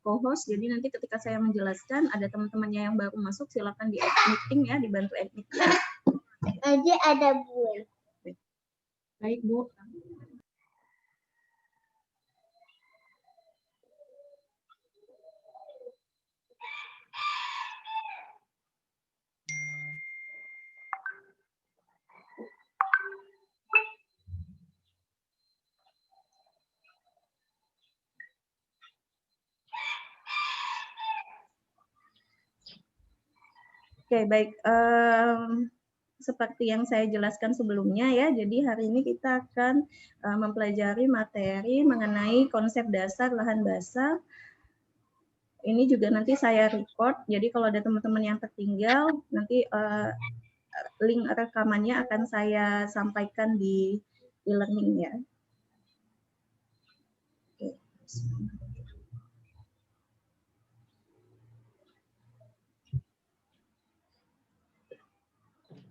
co-host, jadi nanti ketika saya menjelaskan ada teman-temannya yang baru masuk, silakan di add meeting ya, dibantu add meeting. Aja ada Bu. Baik Bu. Oke, baik. Seperti yang saya jelaskan sebelumnya ya, jadi hari ini kita akan mempelajari materi mengenai konsep dasar lahan basah. Ini juga nanti saya record, jadi kalau ada teman-teman yang tertinggal, nanti link rekamannya akan saya sampaikan di e-learning ya. Oke.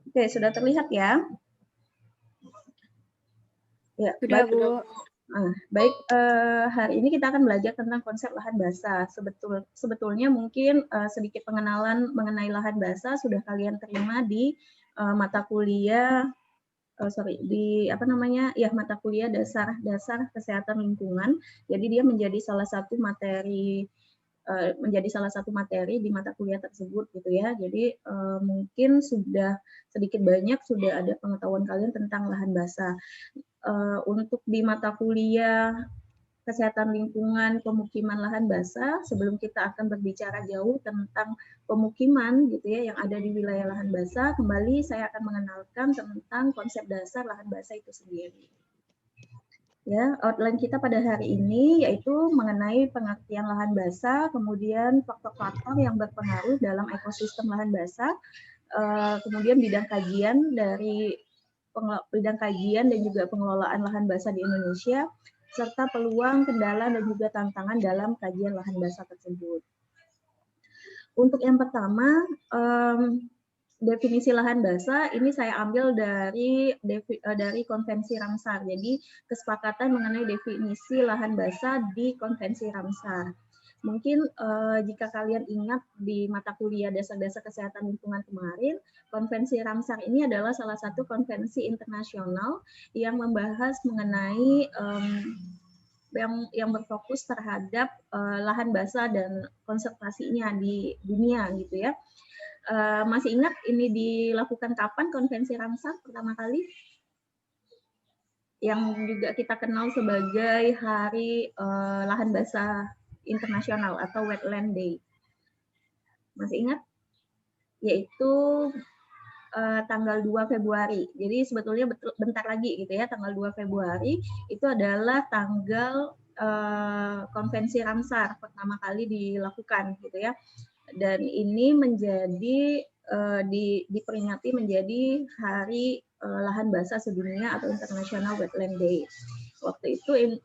Oke, sudah terlihat ya? Ya, Sudah, baik. Bu. Baik, hari ini kita akan belajar tentang konsep lahan basah. Sebetulnya mungkin sedikit pengenalan mengenai lahan basah sudah kalian terima di mata kuliah, mata kuliah dasar kesehatan lingkungan. Jadi dia menjadi salah satu materi di mata kuliah tersebut gitu ya. Jadi mungkin sudah sedikit banyak sudah ada pengetahuan kalian tentang lahan basah. Untuk di mata kuliah kesehatan lingkungan pemukiman lahan basah, sebelum kita akan berbicara jauh tentang pemukiman gitu ya yang ada di wilayah lahan basah, kembali saya akan mengenalkan tentang konsep dasar lahan basah itu sendiri. Ya, outline kita pada hari ini yaitu mengenai pengertian lahan basah, kemudian faktor-faktor yang berpengaruh dalam ekosistem lahan basah, kemudian bidang kajian dan juga pengelolaan lahan basah di Indonesia, serta peluang, kendala, dan juga tantangan dalam kajian lahan basah tersebut. Untuk yang pertama, definisi lahan basah ini saya ambil dari Konvensi Ramsar. Jadi kesepakatan mengenai definisi lahan basah di Konvensi Ramsar. Mungkin jika kalian ingat di mata kuliah dasar-dasar kesehatan lingkungan kemarin, Konvensi Ramsar ini adalah salah satu konvensi internasional yang membahas mengenai yang berfokus terhadap lahan basah dan konservasinya di dunia gitu ya. Masih ingat ini dilakukan kapan Konvensi Ramsar pertama kali? Yang juga kita kenal sebagai Hari Lahan Basah Internasional atau Wetland Day. Masih ingat? Yaitu tanggal 2 Februari. Jadi sebetulnya bentar lagi gitu ya, tanggal 2 Februari itu adalah tanggal Konvensi Ramsar pertama kali dilakukan gitu ya. Dan ini menjadi diperingati menjadi Hari Lahan Basah Sedunia atau International Wetland Day. Waktu itu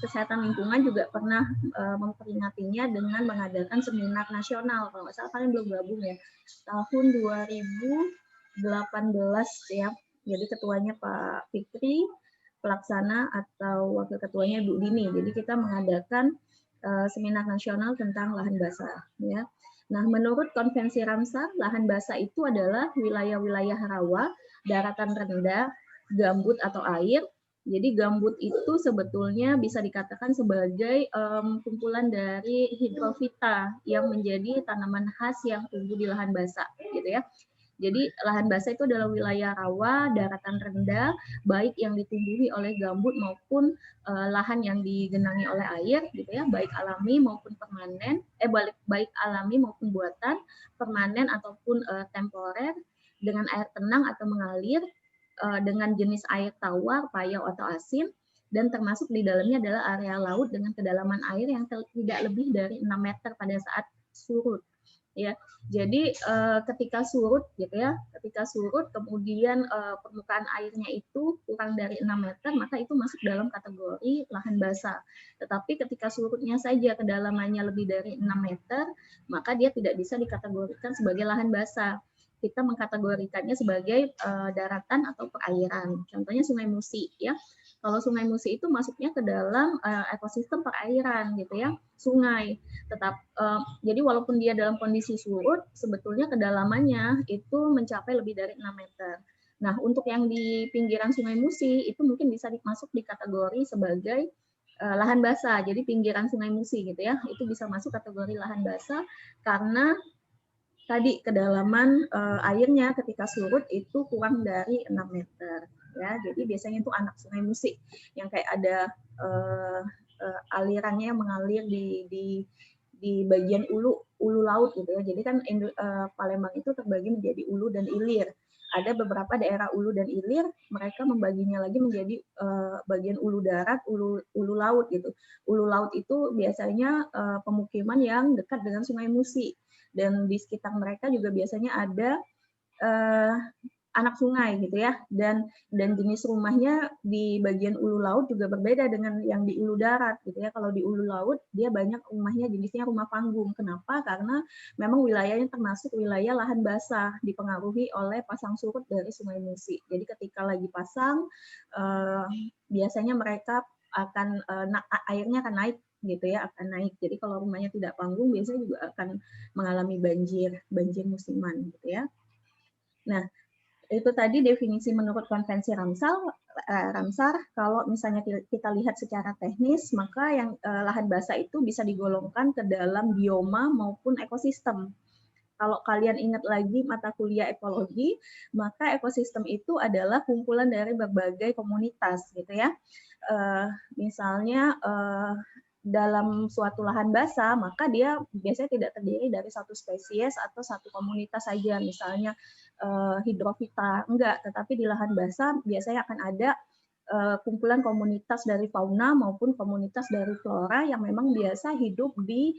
kesehatan lingkungan juga pernah memperingatinya dengan mengadakan seminar nasional. Kalau nggak salah kalian belum gabung ya, tahun 2018 ya. Jadi ketuanya Pak Fikri, pelaksana atau wakil ketuanya Bu Dini. Jadi kita mengadakan seminar nasional tentang lahan basah ya. Nah, menurut Konvensi Ramsar, lahan basah itu adalah wilayah-wilayah rawa, daratan rendah, gambut atau air. Jadi gambut itu sebetulnya bisa dikatakan sebagai kumpulan dari hidrofita yang menjadi tanaman khas yang tumbuh di lahan basah gitu ya. Jadi lahan basah itu adalah wilayah rawa, daratan rendah, baik yang ditumbuhi oleh gambut maupun lahan yang digenangi oleh air, gitu ya, baik alami maupun permanen, baik alami maupun buatan, permanen ataupun temporer, dengan air tenang atau mengalir, dengan jenis air tawar, payau atau asin, dan termasuk di dalamnya adalah area laut dengan kedalaman air yang tidak lebih dari 6 meter pada saat surut. Ya, jadi ketika surut gitu ya, kemudian permukaan airnya itu kurang dari 6 meter, maka itu masuk dalam kategori lahan basah. Tetapi ketika surutnya saja kedalamannya lebih dari 6 meter, maka dia tidak bisa dikategorikan sebagai lahan basah. Kita mengkategorikannya sebagai daratan atau perairan. Contohnya Sungai Musi ya. Kalau Sungai Musi itu masuknya ke dalam ekosistem perairan gitu ya, sungai. Jadi walaupun dia dalam kondisi surut, sebetulnya kedalamannya itu mencapai lebih dari 6 meter. Nah, untuk yang di pinggiran Sungai Musi itu mungkin bisa masuk di kategori sebagai lahan basah. Jadi pinggiran Sungai Musi gitu ya, itu bisa masuk kategori lahan basah karena tadi kedalaman airnya ketika surut itu kurang dari 6 meter ya. Jadi biasanya itu anak Sungai Musi yang kayak ada alirannya yang mengalir di bagian ulu laut gitu ya. Jadi kan Palembang itu terbagi menjadi ulu dan ilir. Ada beberapa daerah ulu dan ilir, mereka membaginya lagi menjadi bagian ulu darat, ulu laut gitu. Ulu laut itu biasanya pemukiman yang dekat dengan Sungai Musi, dan di sekitar mereka juga biasanya ada anak sungai gitu ya, dan jenis rumahnya di bagian ulu laut juga berbeda dengan yang di ulu darat gitu ya. Kalau di ulu laut dia banyak rumahnya jenisnya rumah panggung. Kenapa? Karena memang wilayahnya termasuk wilayah lahan basah, dipengaruhi oleh pasang surut dari Sungai Musi. Jadi ketika lagi pasang biasanya mereka akan airnya akan naik gitu ya, akan naik. Jadi kalau rumahnya tidak panggung biasanya juga akan mengalami banjir musiman gitu ya. Nah, itu tadi definisi menurut konvensi Ramsar. Kalau misalnya kita lihat secara teknis, maka yang lahan basah itu bisa digolongkan ke dalam bioma maupun ekosistem. Kalau kalian ingat lagi mata kuliah ekologi, maka ekosistem itu adalah kumpulan dari berbagai komunitas, gitu ya. Misalnya dalam suatu lahan basah, maka dia biasanya tidak terdiri dari satu spesies atau satu komunitas saja, misalnya hidrofita, enggak, tetapi di lahan basah biasanya akan ada kumpulan komunitas dari fauna maupun komunitas dari flora yang memang biasa hidup di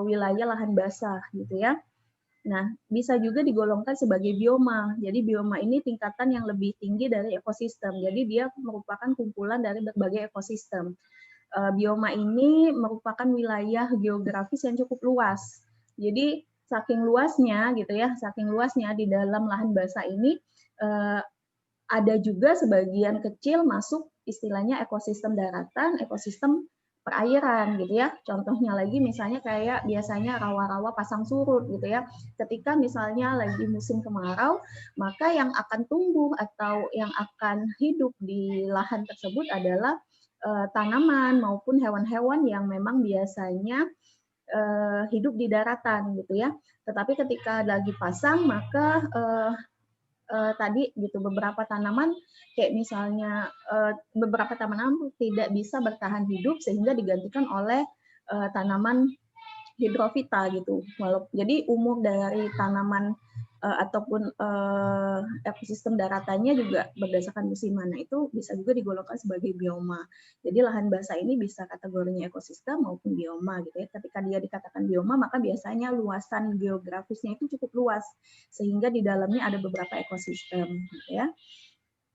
wilayah lahan basah gitu ya. Nah, bisa juga digolongkan sebagai bioma. Jadi bioma ini tingkatan yang lebih tinggi dari ekosistem. Jadi dia merupakan kumpulan dari berbagai ekosistem. Bioma ini merupakan wilayah geografis yang cukup luas. Jadi saking luasnya gitu ya, saking luasnya di dalam lahan basah ini ada juga sebagian kecil masuk istilahnya ekosistem daratan, ekosistem perairan gitu ya. Contohnya lagi misalnya kayak biasanya rawa-rawa pasang surut gitu ya. Ketika misalnya lagi musim kemarau, maka yang akan tumbuh atau yang akan hidup di lahan tersebut adalah tanaman maupun hewan-hewan yang memang biasanya hidup di daratan gitu ya. Tetapi ketika lagi pasang, maka tadi gitu beberapa tanaman kayak misalnya beberapa tanaman tidak bisa bertahan hidup sehingga digantikan oleh tanaman hidrofita gitu. Jadi umur dari tanaman ataupun ekosistem daratannya juga berdasarkan musiman. Nah, itu bisa juga digolongkan sebagai bioma. Jadi lahan basah ini bisa kategorinya ekosistem maupun bioma gitu ya. Ketika dia dikatakan bioma, maka biasanya luasan geografisnya itu cukup luas sehingga di dalamnya ada beberapa ekosistem gitu ya.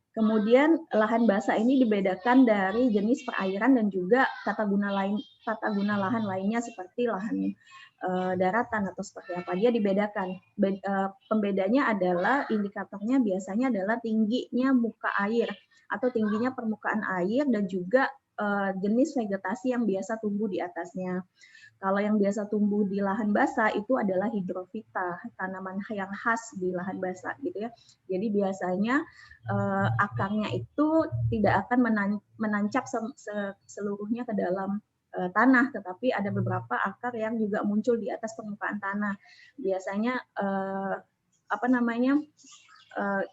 Kemudian lahan basah ini dibedakan dari jenis perairan dan juga tata guna lahan lainnya seperti lahan daratan atau seperti apa. Dia dibedakan. Pembedanya adalah indikatornya biasanya adalah tingginya muka air atau tingginya permukaan air dan juga jenis vegetasi yang biasa tumbuh di atasnya. Kalau yang biasa tumbuh di lahan basah itu adalah hidrofita, tanaman yang khas di lahan basah gitu ya. Jadi biasanya akarnya itu tidak akan menancap seluruhnya ke dalam tanah, tetapi ada beberapa akar yang juga muncul di atas permukaan tanah. Biasanya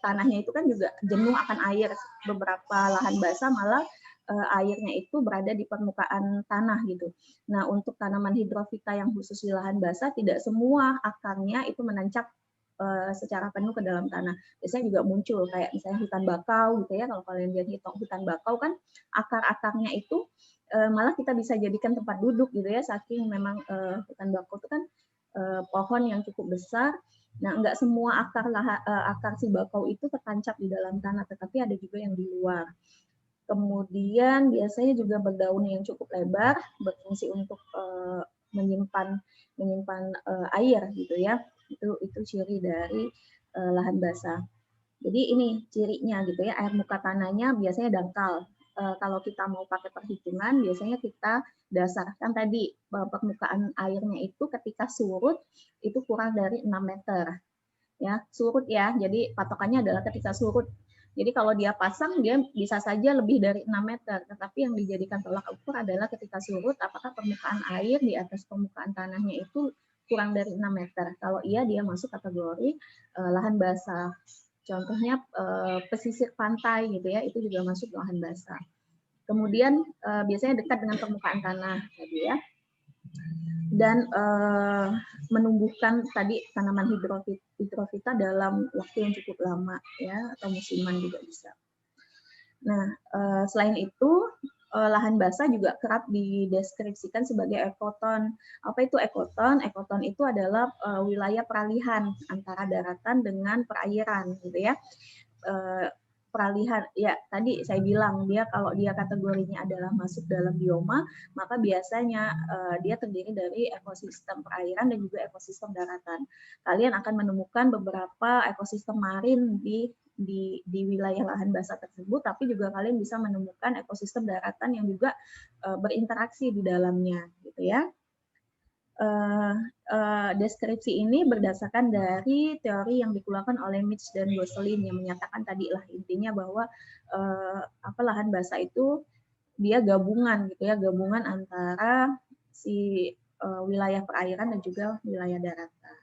tanahnya itu kan juga jenuh akan air. Beberapa lahan basah malah airnya itu berada di permukaan tanah gitu. Nah, untuk tanaman hidrofita yang khusus di lahan basah, tidak semua akarnya itu menancap secara penuh ke dalam tanah. Biasanya juga muncul kayak misalnya hutan bakau gitu ya. Kalau kalian lihat hutan bakau kan akar-akarnya itu malah kita bisa jadikan tempat duduk gitu ya. Saking memang hutan bakau itu kan pohon yang cukup besar. Nah, enggak semua akar si bakau itu tertancap di dalam tanah, tetapi ada juga yang di luar. Kemudian biasanya juga berdaun yang cukup lebar, berfungsi untuk menyimpan air gitu ya. Itu ciri dari lahan basah. Jadi ini cirinya gitu ya, air muka tanahnya biasanya dangkal. kalau kita mau pakai perhitungan, biasanya kita dasarkan tadi bahwa permukaan airnya itu ketika surut itu kurang dari 6 meter. Ya, surut ya. Jadi patokannya adalah ketika surut. Jadi kalau dia pasang, dia bisa saja lebih dari 6 meter. Tetapi yang dijadikan tolak ukur adalah ketika surut, apakah permukaan air di atas permukaan tanahnya itu kurang dari 6 meter. Kalau iya, dia masuk kategori lahan basah. Contohnya pesisir pantai gitu ya, itu juga masuk lahan basah. Kemudian biasanya dekat dengan permukaan tanah tadi ya. Dan menumbuhkan tadi tanaman hidrofita dalam waktu yang cukup lama ya, atau musiman juga bisa. Nah, selain itu lahan basah juga kerap dideskripsikan sebagai ekoton. Apa itu ekoton? Ekoton itu adalah wilayah peralihan antara daratan dengan perairan gitu ya. Peralihan ya, tadi saya bilang dia kalau dia kategorinya adalah masuk dalam bioma, maka biasanya dia terdiri dari ekosistem perairan dan juga ekosistem daratan. Kalian akan menemukan beberapa ekosistem marin di wilayah lahan basah tersebut, tapi juga kalian bisa menemukan ekosistem daratan yang juga berinteraksi di dalamnya gitu ya. Deskripsi ini berdasarkan dari teori yang dikeluarkan oleh Mitch dan Gosselin yang menyatakan tadi lah intinya bahwa lahan basah itu dia gabungan gitu ya, gabungan antara si wilayah perairan dan juga wilayah daratan.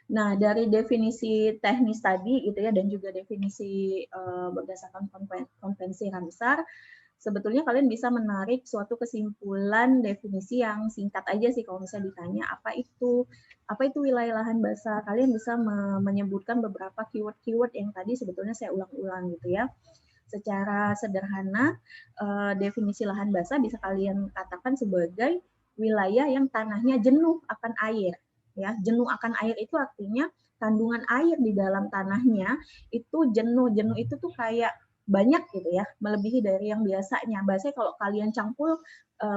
Nah, dari definisi teknis tadi gitu ya, dan juga definisi berdasarkan konvensi Ramsar, sebetulnya kalian bisa menarik suatu kesimpulan definisi yang singkat aja sih kalau misalnya ditanya apa itu wilayah lahan basah. Kalian bisa menyebutkan beberapa keyword-keyword yang tadi sebetulnya saya ulang-ulang gitu ya. Secara sederhana, definisi lahan basah bisa kalian katakan sebagai wilayah yang tanahnya jenuh akan air. Ya, jenuh akan air itu artinya kandungan air di dalam tanahnya itu jenuh. Jenuh itu tuh kayak banyak gitu ya, melebihi dari yang biasanya. Biasanya kalau kalian campur,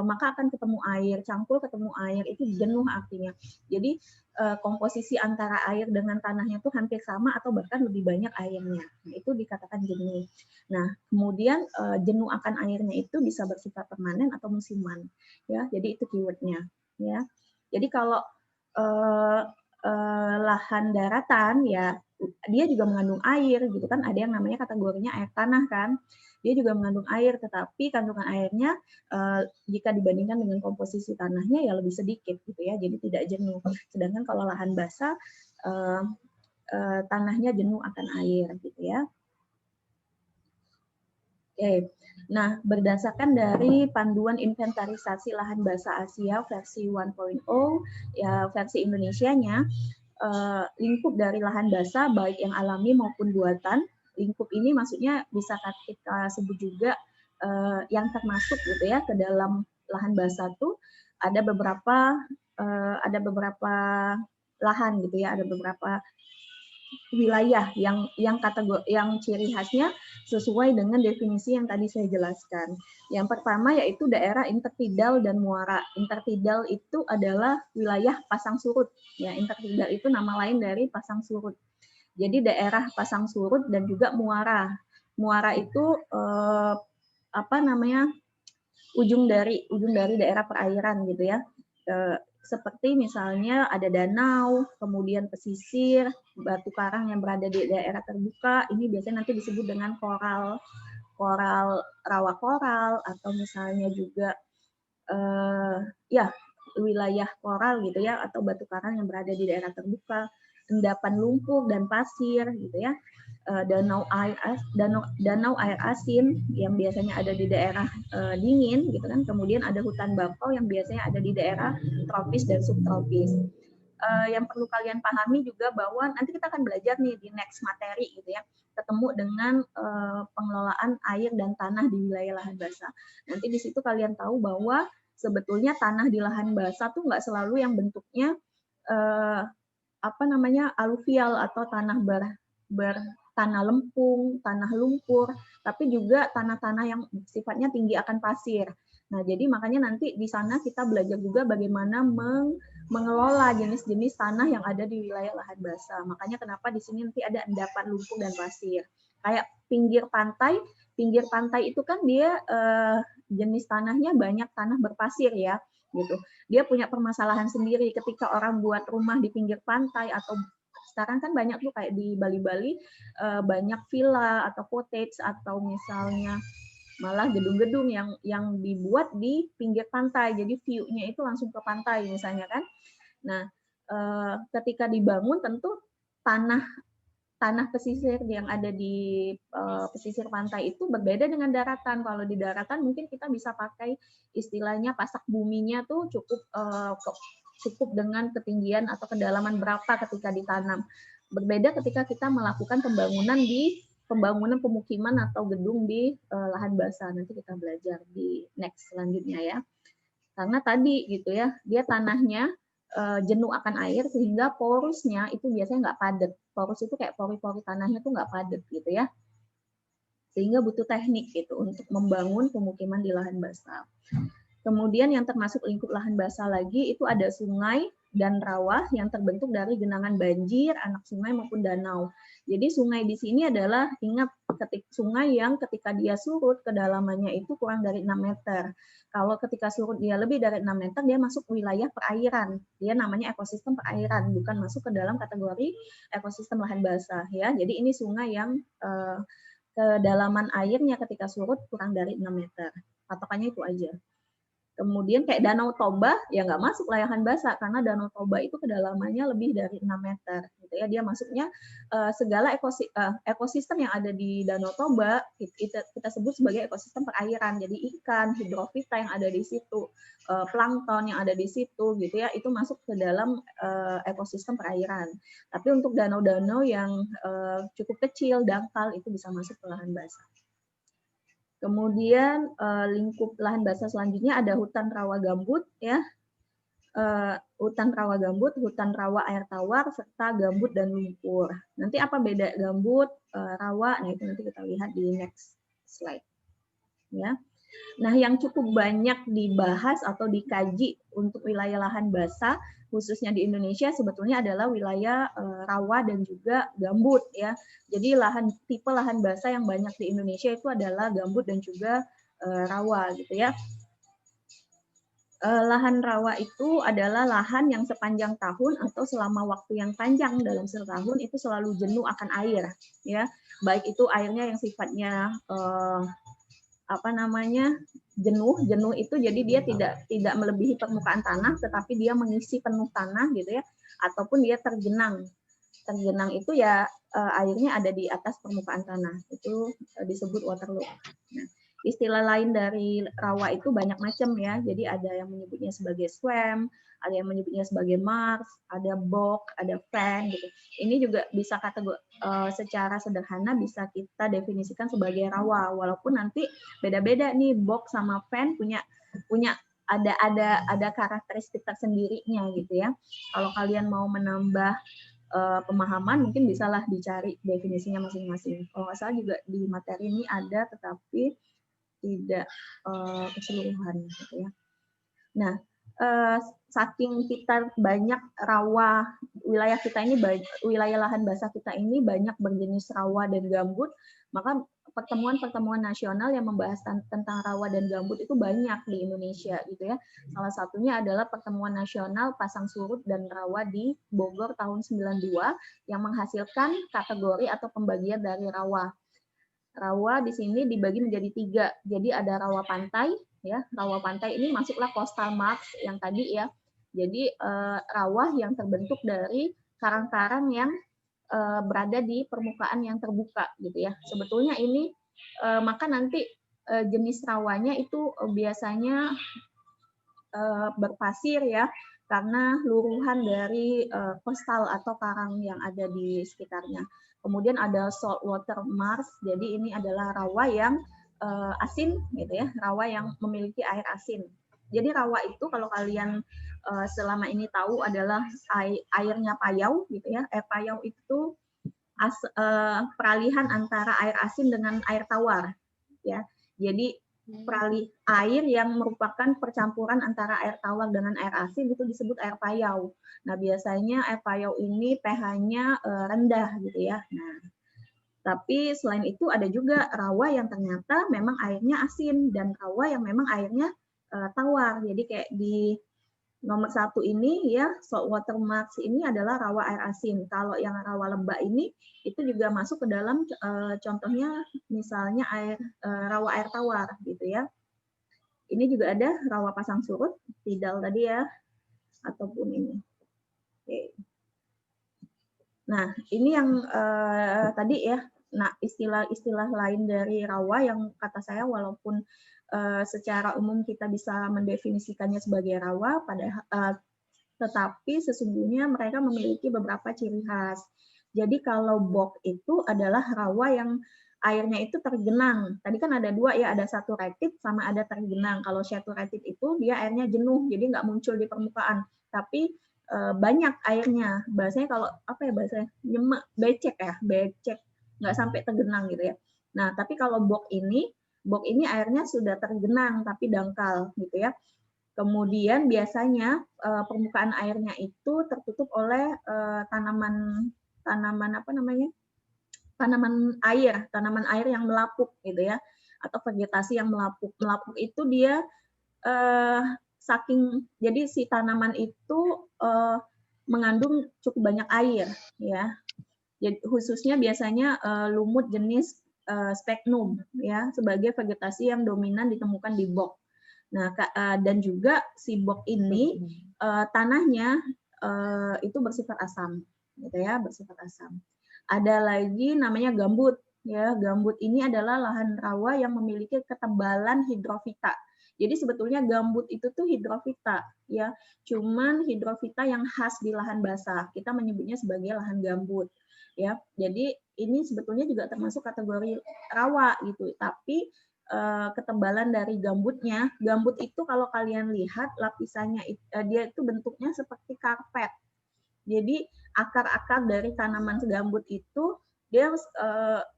maka akan ketemu air. Campur ketemu air, itu jenuh artinya. Jadi komposisi antara air dengan tanahnya itu hampir sama atau bahkan lebih banyak airnya. Nah, itu dikatakan jenuh. Nah, kemudian jenuh akan airnya itu bisa bersifat permanen atau musiman. Ya, jadi itu keywordnya. Ya, jadi kalau lahan daratan ya dia juga mengandung air gitu kan, ada yang namanya kategorinya air tanah kan, dia juga mengandung air, tetapi kandungan airnya jika dibandingkan dengan komposisi tanahnya ya lebih sedikit gitu ya, jadi tidak jenuh. Sedangkan kalau lahan basah tanahnya jenuh akan air gitu ya. Oke. Nah, berdasarkan dari panduan inventarisasi lahan basah Asia versi 1.0 ya, versi Indonesianya, lingkup dari lahan basah baik yang alami maupun buatan. Lingkup ini maksudnya bisa kita sebut juga yang termasuk gitu ya ke dalam lahan basah tuh ada beberapa lahan gitu ya, ada beberapa wilayah yang kategori yang ciri khasnya sesuai dengan definisi yang tadi saya jelaskan. Yang pertama yaitu daerah intertidal dan muara. Intertidal itu adalah wilayah pasang surut. Ya, intertidal itu nama lain dari pasang surut. Jadi daerah pasang surut dan juga muara. Muara itu ujung dari daerah perairan gitu ya. Seperti misalnya ada danau, kemudian pesisir, batu karang yang berada di daerah terbuka, ini biasanya nanti disebut dengan koral, rawa koral, atau misalnya juga wilayah koral gitu ya, atau batu karang yang berada di daerah terbuka, endapan lumpur dan pasir gitu ya. Danau air asin yang biasanya ada di daerah dingin gitu kan, kemudian ada hutan bakau yang biasanya ada di daerah tropis dan subtropis. Yang perlu kalian pahami juga bahwa nanti kita akan belajar nih di next materi gitu ya, ketemu dengan pengelolaan air dan tanah di wilayah lahan basah. Nanti di situ kalian tahu bahwa sebetulnya tanah di lahan basah tuh nggak selalu yang bentuknya aluvial atau tanah tanah lempung, tanah lumpur, tapi juga tanah-tanah yang sifatnya tinggi akan pasir. Nah, jadi makanya nanti di sana kita belajar juga bagaimana mengelola jenis-jenis tanah yang ada di wilayah lahan basah. Makanya kenapa di sini nanti ada endapan lumpur dan pasir. Kayak pinggir pantai pinggir pantai itu kan dia jenis tanahnya banyak tanah berpasir ya, gitu. Dia punya permasalahan sendiri ketika orang buat rumah di pinggir pantai atau sekarang kan banyak tuh kayak di Bali-Bali banyak villa atau cottage atau misalnya malah gedung-gedung yang dibuat di pinggir pantai, jadi view-nya itu langsung ke pantai misalnya kan. Nah, ketika dibangun tentu tanah pesisir yang ada di pesisir pantai itu berbeda dengan daratan. Kalau di daratan mungkin kita bisa pakai istilahnya pasak buminya tuh cukup dengan ketinggian atau kedalaman berapa ketika ditanam. Berbeda ketika kita melakukan pembangunan pemukiman atau gedung di lahan basah. Nanti kita belajar di next selanjutnya ya. Karena tadi gitu ya, dia tanahnya jenuh akan air sehingga porusnya itu biasanya nggak padat. Porus itu kayak pori-pori tanahnya tuh nggak padat gitu ya. Sehingga butuh teknik gitu untuk membangun pemukiman di lahan basah. Kemudian yang termasuk lingkup lahan basah lagi itu ada sungai dan rawa yang terbentuk dari genangan banjir, anak sungai maupun danau. Jadi sungai di sini adalah ingat sungai yang ketika dia surut kedalamannya itu kurang dari 6 meter. Kalau ketika surut dia lebih dari 6 meter dia masuk wilayah perairan. Dia namanya ekosistem perairan, bukan masuk ke dalam kategori ekosistem lahan basah ya. Jadi ini sungai yang kedalaman airnya ketika surut kurang dari 6 meter. Patokannya itu aja. Kemudian kayak Danau Toba ya nggak masuk lahan basah karena Danau Toba itu kedalamannya lebih dari 6 meter gitu ya. Dia masuknya segala ekosistem yang ada di Danau Toba kita sebut sebagai ekosistem perairan. Jadi ikan, hidrofita yang ada di situ, plankton yang ada di situ gitu ya, itu masuk ke dalam ekosistem perairan. Tapi untuk danau-danau yang cukup kecil, dangkal itu bisa masuk ke lahan basah. Kemudian lingkup lahan basah selanjutnya ada hutan rawa gambut ya, hutan rawa gambut, hutan rawa air tawar serta gambut dan lumpur. Nanti apa beda gambut, rawa? Nah itu nanti kita lihat di next slide ya. Nah yang cukup banyak dibahas atau dikaji untuk wilayah lahan basah khususnya di Indonesia sebetulnya adalah wilayah rawa dan juga gambut ya. Jadi tipe lahan basah yang banyak di Indonesia itu adalah gambut dan juga rawa gitu ya. Lahan rawa itu adalah lahan yang sepanjang tahun atau selama waktu yang panjang dalam setahun itu selalu jenuh akan air ya. Baik itu airnya yang sifatnya jenuh itu jadi dia tidak melebihi permukaan tanah tetapi dia mengisi penuh tanah gitu ya, ataupun dia tergenang itu ya airnya ada di atas permukaan tanah, itu disebut waterlogged. Nah, istilah lain dari rawa itu banyak macam ya, jadi ada yang menyebutnya sebagai swamp, ada yang menyebutnya sebagai marsh, ada bog, ada fen gitu. Ini juga bisa secara sederhana bisa kita definisikan sebagai rawa, walaupun nanti beda-beda nih bog sama fen punya ada karakteristik tersendirinya gitu ya. Kalau kalian mau menambah pemahaman mungkin bisalah dicari definisinya masing-masing. Kalau nggak salah juga di materi ini ada tetapi tidak keseluruhan gitu ya. Nah, saking kita banyak rawa wilayah kita ini wilayah lahan basah kita ini banyak berjenis rawa dan gambut, maka pertemuan nasional yang membahas tentang rawa dan gambut itu banyak di Indonesia gitu ya. Salah satunya adalah pertemuan nasional pasang surut dan rawa di Bogor tahun 92 yang menghasilkan kategori atau pembagian dari rawa. Rawa di sini dibagi menjadi 3. Jadi ada rawa pantai ya. Rawa pantai ini masuklah coastal marsh yang tadi ya. Jadi rawa yang terbentuk dari karang-karang yang berada di permukaan yang terbuka gitu ya. Sebetulnya ini maka nanti jenis rawanya itu biasanya berpasir ya karena luruhan dari coastal atau karang yang ada di sekitarnya. Kemudian ada saltwater marsh, jadi ini adalah rawa yang asin gitu ya, rawa yang memiliki air asin. Jadi rawa itu kalau kalian selama ini tahu adalah airnya payau gitu ya. Air payau itu peralihan antara air asin dengan air tawar ya. Jadi air yang merupakan percampuran antara air tawar dengan air asin itu disebut air payau. Nah, biasanya air payau ini pH-nya rendah gitu ya. Nah, Tapi selain itu ada juga rawa yang ternyata memang airnya asin dan rawa yang memang airnya tawar. Jadi kayak di nomor 1 ini ya, saltwater marsh ini adalah rawa air asin. Kalau yang rawa lembah ini itu juga masuk ke dalam contohnya misalnya rawa air tawar gitu ya. Ini juga ada rawa pasang surut, tidal tadi ya, ataupun ini. Oke. Nah, ini yang tadi ya. Nah, istilah-istilah lain dari rawa yang kata saya walaupun secara umum kita bisa mendefinisikannya sebagai rawa, tetapi sesungguhnya mereka memiliki beberapa ciri khas. Jadi kalau bog itu adalah rawa yang airnya itu tergenang. Tadi kan ada dua ya, ada saturated sama ada tergenang. Kalau saturated itu dia airnya jenuh, jadi nggak muncul di permukaan. Tapi banyak airnya. Bahasanya kalau apa ya bahasanya? Nyemek, becek, nggak sampai tergenang gitu ya. Nah, tapi kalau bog ini airnya sudah tergenang tapi dangkal gitu ya. Kemudian biasanya permukaan airnya itu tertutup oleh tanaman apa namanya? Tanaman air yang melapuk gitu ya, atau vegetasi yang melapuk. Melapuk itu dia jadi si tanaman itu mengandung cukup banyak air ya. Jadi khususnya biasanya lumut jenis sphagnum ya sebagai vegetasi yang dominan ditemukan di bog. Nah, dan juga si bog ini tanahnya itu bersifat asam, gitu ya, bersifat asam. Ada lagi namanya gambut, ya. Gambut ini adalah lahan rawa yang memiliki ketebalan hidrofita. Jadi sebetulnya gambut itu tuh hidrofita, ya. Cuman hidrofita yang khas di lahan basah. Kita menyebutnya sebagai lahan gambut, ya. Jadi ini sebetulnya juga termasuk kategori rawa gitu. Tapi ketebalan dari gambutnya, gambut itu kalau kalian lihat lapisannya dia itu bentuknya seperti karpet. Jadi akar-akar dari tanaman gambut itu dia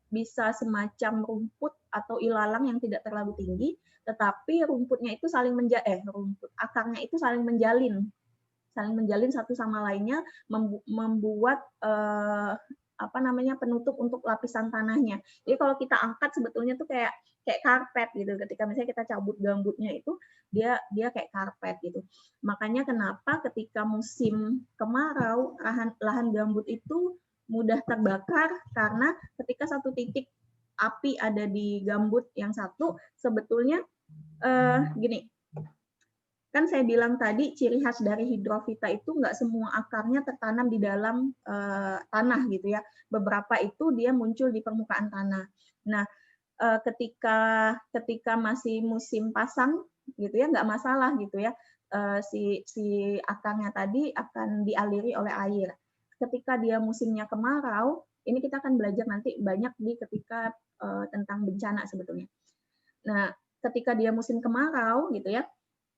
bisa semacam rumput atau ilalang yang tidak terlalu tinggi, tetapi rumputnya itu akarnya itu saling menjalin satu sama lainnya, membuat penutup untuk lapisan tanahnya. Jadi kalau kita angkat sebetulnya tuh kayak karpet gitu. Ketika misalnya kita cabut gambutnya itu dia kayak karpet gitu. Makanya kenapa ketika musim kemarau lahan gambut itu mudah terbakar karena ketika satu titik api ada di gambut yang satu sebetulnya gini. Kan saya bilang tadi ciri khas dari hidrofita itu nggak semua akarnya tertanam di dalam tanah gitu ya. Beberapa itu dia muncul di permukaan tanah. Nah, ketika masih musim pasang gitu ya nggak masalah gitu ya. Si akarnya tadi akan dialiri oleh air. Ketika dia musimnya kemarau, ini kita akan belajar nanti banyak ketika tentang bencana sebetulnya. Nah, ketika dia musim kemarau gitu ya,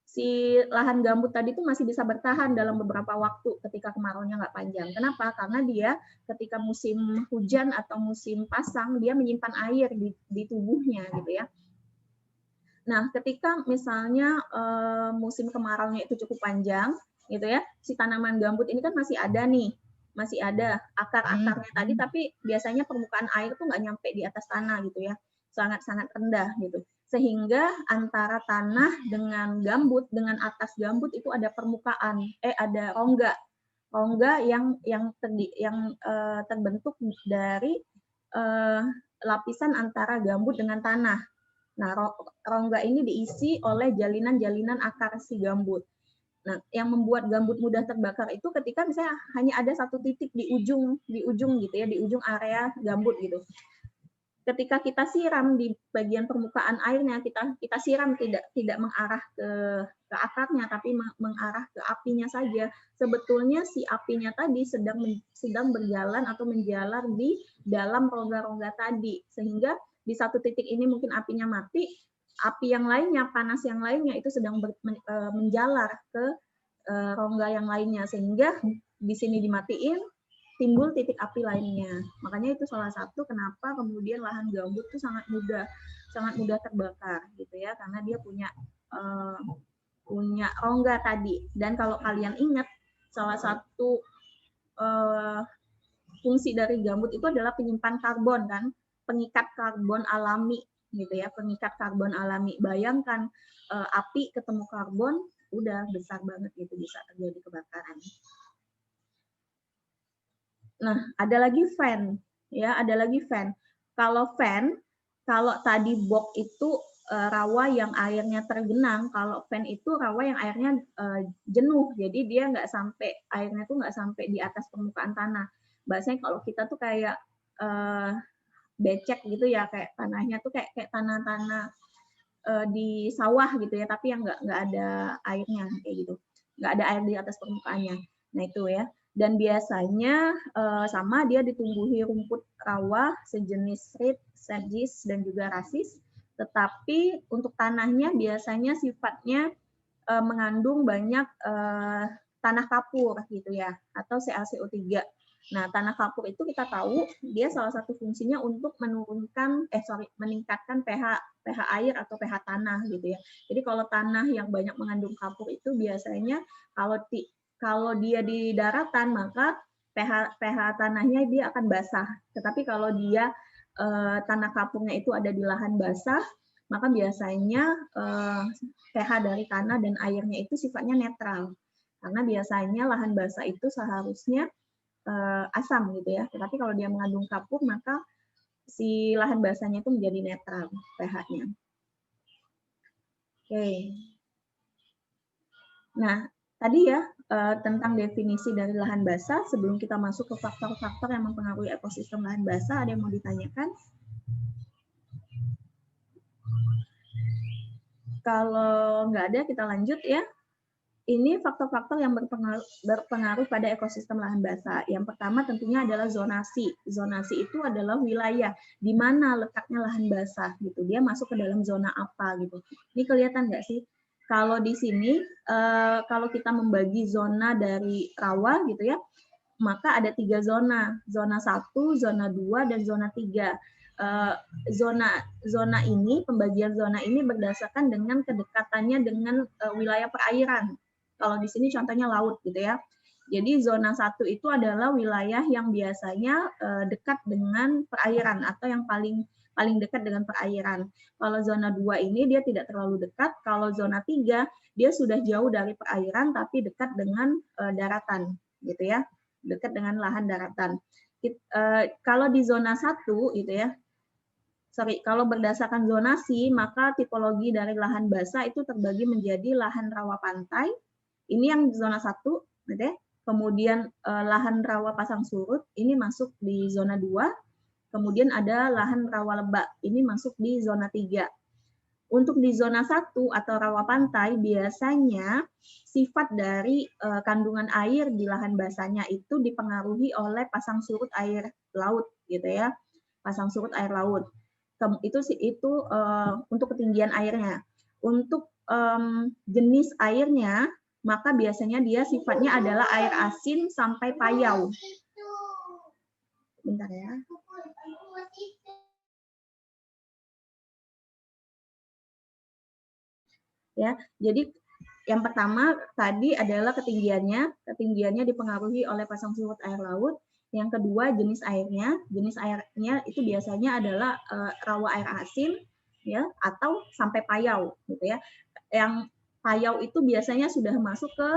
si lahan gambut tadi itu masih bisa bertahan dalam beberapa waktu ketika kemaraunya nggak panjang. Kenapa? Karena dia ketika musim hujan atau musim pasang, dia menyimpan air di tubuhnya gitu ya. Nah, ketika misalnya musim kemaraunya itu cukup panjang, gitu ya, si tanaman gambut ini kan masih ada akar-akarnya tadi, tapi biasanya permukaan air tuh nggak nyampe di atas tanah gitu ya, sangat-sangat rendah gitu. Sehingga antara tanah dengan gambut, dengan atas gambut itu ada ada rongga yang terbentuk dari lapisan antara gambut dengan tanah. Nah, rongga ini diisi oleh jalinan-jalinan akar si gambut. Nah, yang membuat gambut mudah terbakar itu ketika misalnya hanya ada satu titik di ujung gitu ya, di ujung area gambut gitu. Ketika kita siram di bagian permukaan airnya, kita siram tidak mengarah ke akarnya, tapi mengarah ke apinya saja. Sebetulnya si apinya tadi sedang berjalan atau menjalar di dalam rongga-rongga tadi, sehingga di satu titik ini mungkin apinya mati, api yang lainnya, panas yang lainnya itu sedang menjalar ke rongga yang lainnya, sehingga di sini dimatiin, timbul titik api lainnya. Makanya itu salah satu kenapa kemudian lahan gambut itu sangat mudah terbakar gitu ya, karena dia punya rongga tadi. Dan kalau kalian ingat salah satu fungsi dari gambut itu adalah penyimpan karbon kan, pengikat karbon alami gitu ya, pengikat karbon alami. Bayangkan api ketemu karbon, udah besar banget gitu, bisa terjadi kebakaran. Nah, ada lagi fan, ya, ada lagi fan. Kalau fan, kalau tadi bog itu rawa yang airnya tergenang, kalau fan itu rawa yang airnya jenuh, jadi dia nggak sampai, airnya tuh nggak sampai di atas permukaan tanah. Bahasanya kalau kita tuh kayak becek gitu ya, kayak tanahnya tuh kayak tanah-tanah di sawah gitu ya, tapi yang nggak ada airnya kayak gitu, nggak ada air di atas permukaannya. Nah itu ya. Dan biasanya sama dia ditumbuhi rumput rawa sejenis reed, sedges, dan juga rasis. Tetapi untuk tanahnya biasanya sifatnya mengandung banyak tanah kapur gitu ya, atau CaCO3. Nah, tanah kapur itu kita tahu dia salah satu fungsinya untuk meningkatkan pH air atau pH tanah gitu ya. Jadi kalau tanah yang banyak mengandung kapur itu biasanya kalau dia di daratan maka pH tanahnya dia akan basah. Tetapi kalau dia tanah kapurnya itu ada di lahan basah, maka biasanya pH dari tanah dan airnya itu sifatnya netral. Karena biasanya lahan basah itu seharusnya asam gitu ya. Tetapi kalau dia mengandung kapur, maka si lahan basahnya itu menjadi netral pH-nya. Oke. Nah, tadi ya tentang definisi dari lahan basah. Sebelum kita masuk ke faktor-faktor yang mempengaruhi ekosistem lahan basah, ada yang mau ditanyakan? Kalau nggak ada, kita lanjut ya. Ini faktor-faktor yang berpengaruh pada ekosistem lahan basah. Yang pertama tentunya adalah zonasi. Zonasi itu adalah wilayah di mana letaknya lahan basah gitu. Dia masuk ke dalam zona apa gitu. Ini kelihatan nggak sih? Kalau di sini kalau kita membagi zona dari rawa gitu ya, maka ada 3 zona. Zona 1, zona 2, dan zona 3. Zona ini, pembagian zona ini berdasarkan dengan kedekatannya dengan wilayah perairan. Kalau di sini contohnya laut gitu ya. Jadi zona 1 itu adalah wilayah yang biasanya dekat dengan perairan atau yang paling dekat dengan perairan. Kalau zona 2 ini dia tidak terlalu dekat. Kalau zona 3 dia sudah jauh dari perairan tapi dekat dengan daratan gitu ya. Dekat dengan lahan daratan. Kalau di zona 1 gitu ya. Kalau berdasarkan zonasi, maka tipologi dari lahan basah itu terbagi menjadi lahan rawa pantai. Ini yang zona 1, gitu ya. Kemudian lahan rawa pasang surut, ini masuk di zona 2. Kemudian ada lahan rawa lebak, ini masuk di zona 3. Untuk di zona 1 atau rawa pantai, biasanya sifat dari kandungan air di lahan basahnya itu dipengaruhi oleh pasang surut air laut, gitu ya. Pasang surut air laut. Itu untuk ketinggian airnya. Untuk jenis airnya, maka biasanya dia sifatnya adalah air asin sampai payau. Bentar ya. Ya, jadi yang pertama tadi adalah ketinggiannya dipengaruhi oleh pasang surut air laut. Yang kedua jenis airnya itu biasanya adalah rawa air asin ya atau sampai payau gitu ya. Yang payau itu biasanya sudah masuk ke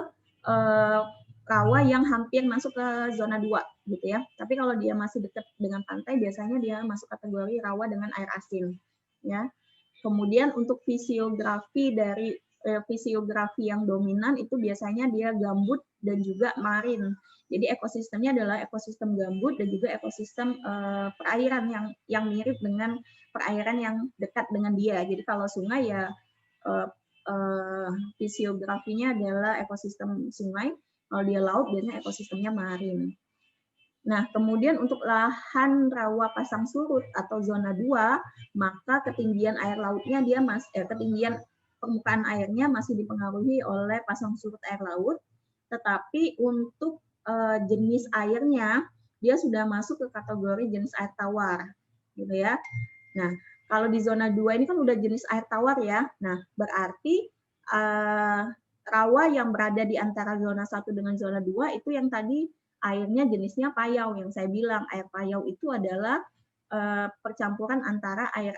rawa yang hampir masuk ke zona 2 gitu ya. Tapi kalau dia masih dekat dengan pantai biasanya dia masuk kategori rawa dengan air asin ya. Kemudian untuk fisiografi yang dominan itu biasanya dia gambut dan juga marin. Jadi ekosistemnya adalah ekosistem gambut dan juga ekosistem perairan yang mirip dengan perairan yang dekat dengan dia. Jadi kalau sungai ya fisiografinya adalah ekosistem sungai. Kalau dia laut biasanya ekosistemnya marin. Nah, kemudian untuk lahan rawa pasang surut atau zona 2, maka ketinggian air lautnya ketinggian permukaan airnya masih dipengaruhi oleh pasang surut air laut, tetapi untuk jenis airnya dia sudah masuk ke kategori jenis air tawar, gitu ya. Nah, kalau di zona 2 ini kan udah jenis air tawar ya. Nah, berarti rawa yang berada di antara zona 1 dengan zona 2 itu yang tadi airnya jenisnya payau. Yang saya bilang air payau itu adalah percampuran antara air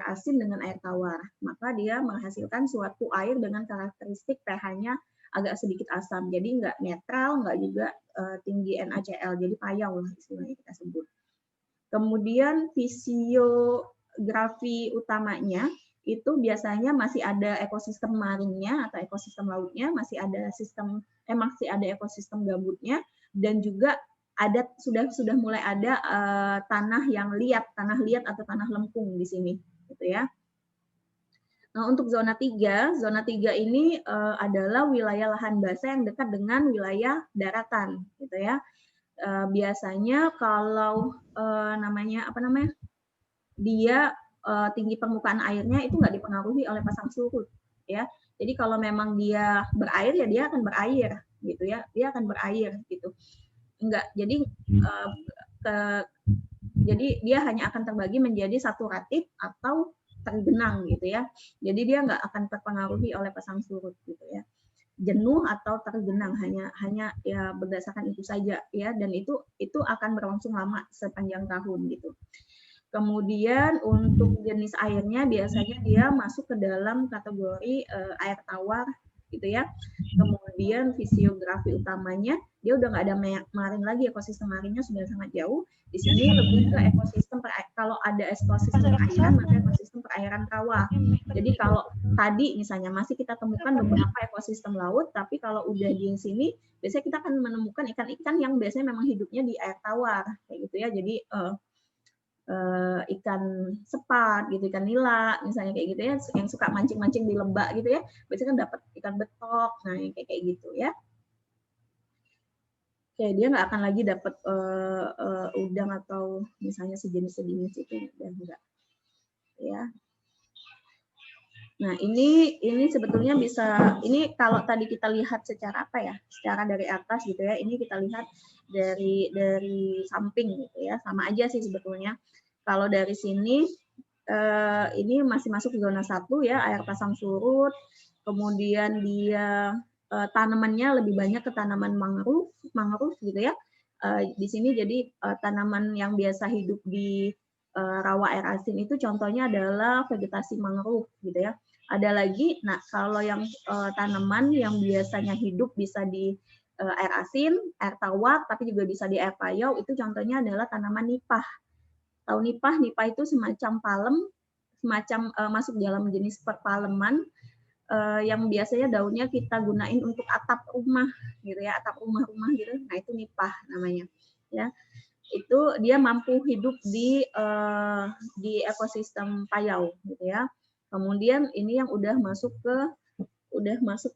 asin dengan air tawar. Maka dia menghasilkan suatu air dengan karakteristik pH-nya agak sedikit asam. Jadi nggak netral, nggak juga tinggi NaCl. Jadi payau lah istilahnya kita sebut. Kemudian fisiografi utamanya itu biasanya masih ada ekosistem marinnya atau ekosistem lautnya, masih ada ekosistem gambutnya, dan juga ada sudah mulai ada tanah liat atau tanah lempung di sini, gitu ya. Nah, untuk zona 3 ini adalah wilayah lahan basah yang dekat dengan wilayah daratan, gitu ya. Biasanya kalau dia tinggi permukaan airnya itu nggak dipengaruhi oleh pasang surut, ya. Jadi kalau memang dia berair ya dia akan berair, gitu ya. Dia akan berair, gitu. Enggak, jadi jadi dia hanya akan terbagi menjadi saturatif atau tergenang, gitu ya. Jadi dia nggak akan terpengaruhi oleh pasang surut, gitu ya. Jenuh atau tergenang hanya ya berdasarkan itu saja, ya. Dan itu akan berlangsung lama sepanjang tahun, gitu. Kemudian untuk jenis airnya biasanya dia masuk ke dalam kategori air tawar, gitu ya. Kemudian fisiografi utamanya dia udah nggak ada marin lagi, ekosistem marinnya sudah sangat jauh. Di sini lebih ke ekosistem kalau ada ekosistem perairan maka ekosistem perairan rawa. Jadi kalau tadi misalnya masih kita temukan beberapa ekosistem laut, tapi kalau udah di sini biasanya kita akan menemukan ikan-ikan yang biasanya memang hidupnya di air tawar, kayak gitu ya. Jadi ikan sepat gitu, ikan nila misalnya kayak gitu ya, yang suka mancing-mancing di lembah gitu ya, biasanya kan dapat ikan betok, nah kayak gitu ya. Oke, dia nggak akan lagi dapat udang atau misalnya sejenis itu, dan enggak ya. Nah, ini sebetulnya bisa, ini kalau tadi kita lihat secara secara dari atas gitu ya, ini kita lihat dari samping gitu ya, sama aja sih sebetulnya. Kalau dari sini ini masih masuk zona 1 ya, air pasang surut, kemudian dia tanamannya lebih banyak ke tanaman mangrove gitu ya. Di sini jadi tanaman yang biasa hidup di rawa air asin itu contohnya adalah vegetasi mangrove gitu ya. Ada lagi, nah kalau yang tanaman yang biasanya hidup bisa di air asin, air tawar, tapi juga bisa di air payau, itu contohnya adalah tanaman nipah. Tahu nipah? Nipah itu semacam palem, masuk dalam jenis perpaleman yang biasanya daunnya kita gunain untuk atap rumah gitu ya, atap rumah-rumah gitu. Nah, itu nipah namanya. Ya. Itu dia mampu hidup di ekosistem payau gitu ya. Kemudian ini yang udah masuk ke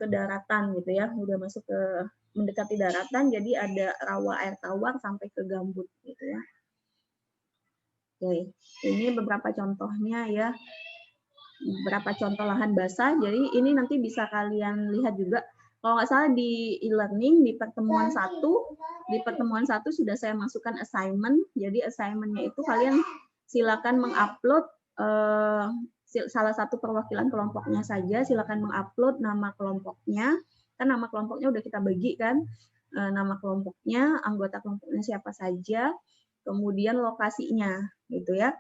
daratan gitu ya, udah masuk ke mendekati daratan, jadi ada rawa air tawar sampai ke gambut gitu ya. Oke, ini beberapa contohnya ya, beberapa contoh lahan basah. Jadi ini nanti bisa kalian lihat juga. Kalau nggak salah di e-learning di pertemuan 1 sudah saya masukkan assignment. Jadi assignment-nya itu kalian silakan mengupload salah satu perwakilan kelompoknya saja. Silakan mengupload nama kelompoknya. Kan nama kelompoknya udah kita bagi kan. Nama kelompoknya, anggota kelompoknya siapa saja, kemudian lokasinya gitu ya.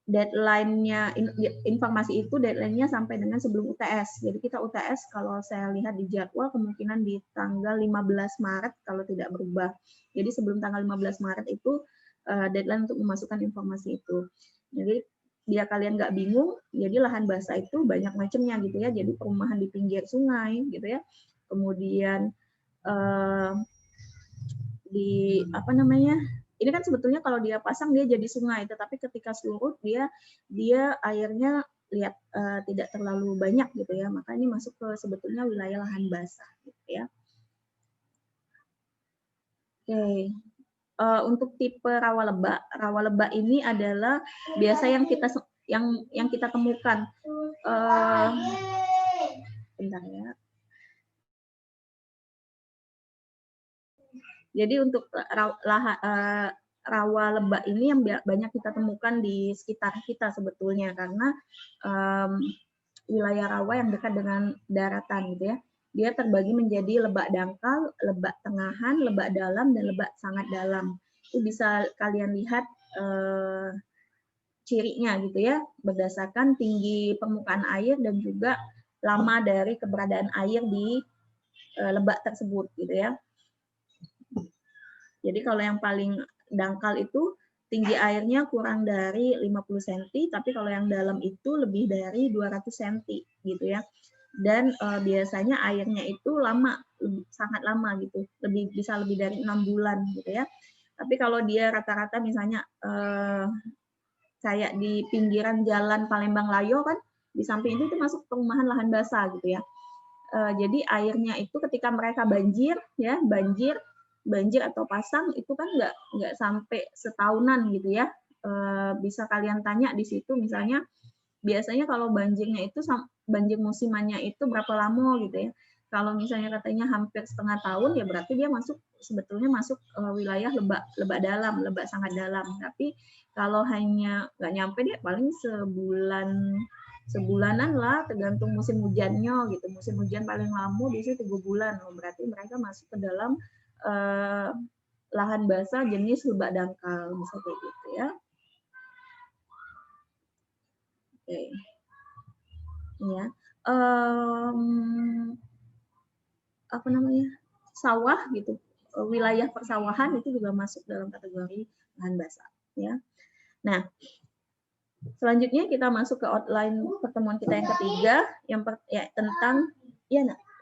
Deadline-nya, informasi itu deadline-nya sampai dengan sebelum UTS. Jadi kita UTS kalau saya lihat di jadwal kemungkinan di tanggal 15 Maret kalau tidak berubah. Jadi sebelum tanggal 15 Maret itu deadline untuk memasukkan informasi itu. Jadi biar kalian nggak bingung, jadi lahan basah itu banyak macamnya gitu ya. Jadi perumahan di pinggir sungai gitu ya. Kemudian di ini kan sebetulnya kalau dia pasang dia jadi sungai, tetapi ketika surut dia airnya tidak terlalu banyak gitu ya, maka ini masuk ke sebetulnya wilayah lahan basah gitu ya. Oke. Untuk tipe rawa lebak ini adalah biasa yang kita temukan. Bentar ya. Jadi untuk rawa lebak ini yang banyak kita temukan di sekitar kita sebetulnya karena wilayah rawa yang dekat dengan daratan gitu ya. dia terbagi menjadi lebak dangkal, lebak tengahan, lebak dalam, dan lebak sangat dalam. Itu bisa kalian lihat cirinya gitu ya, berdasarkan tinggi permukaan air dan juga lama dari keberadaan air di lebak tersebut gitu ya. Jadi kalau yang paling dangkal itu tinggi airnya kurang dari 50 cm, tapi kalau yang dalam itu lebih dari 200 cm gitu ya. Dan biasanya airnya itu lama, sangat lama gitu, bisa lebih dari 6 bulan gitu ya. Tapi kalau dia rata-rata misalnya kayak di pinggiran jalan Palembang Layo kan, di samping itu masuk perumahan lahan basah gitu ya. Jadi airnya itu ketika mereka banjir ya, banjir atau pasang itu kan nggak sampai setahunan gitu ya. Bisa kalian tanya di situ misalnya, biasanya kalau banjirnya itu banjir musimannya itu berapa lama gitu ya. Kalau misalnya katanya hampir setengah tahun ya berarti dia sebetulnya masuk wilayah lebak dalam, lebak sangat dalam. Tapi kalau hanya nggak nyampe dia paling sebulanan lah, tergantung musim hujannya gitu. Musim hujan paling lama biasanya 3 bulan. Berarti mereka masuk ke dalam lahan basah jenis lebak dangkal, bisa kayak gitu ya. Oke. Ya. Apa namanya? Sawah gitu. Wilayah persawahan itu juga masuk dalam kategori lahan basah ya. Nah, selanjutnya kita masuk ke outline pertemuan kita yang ketiga yang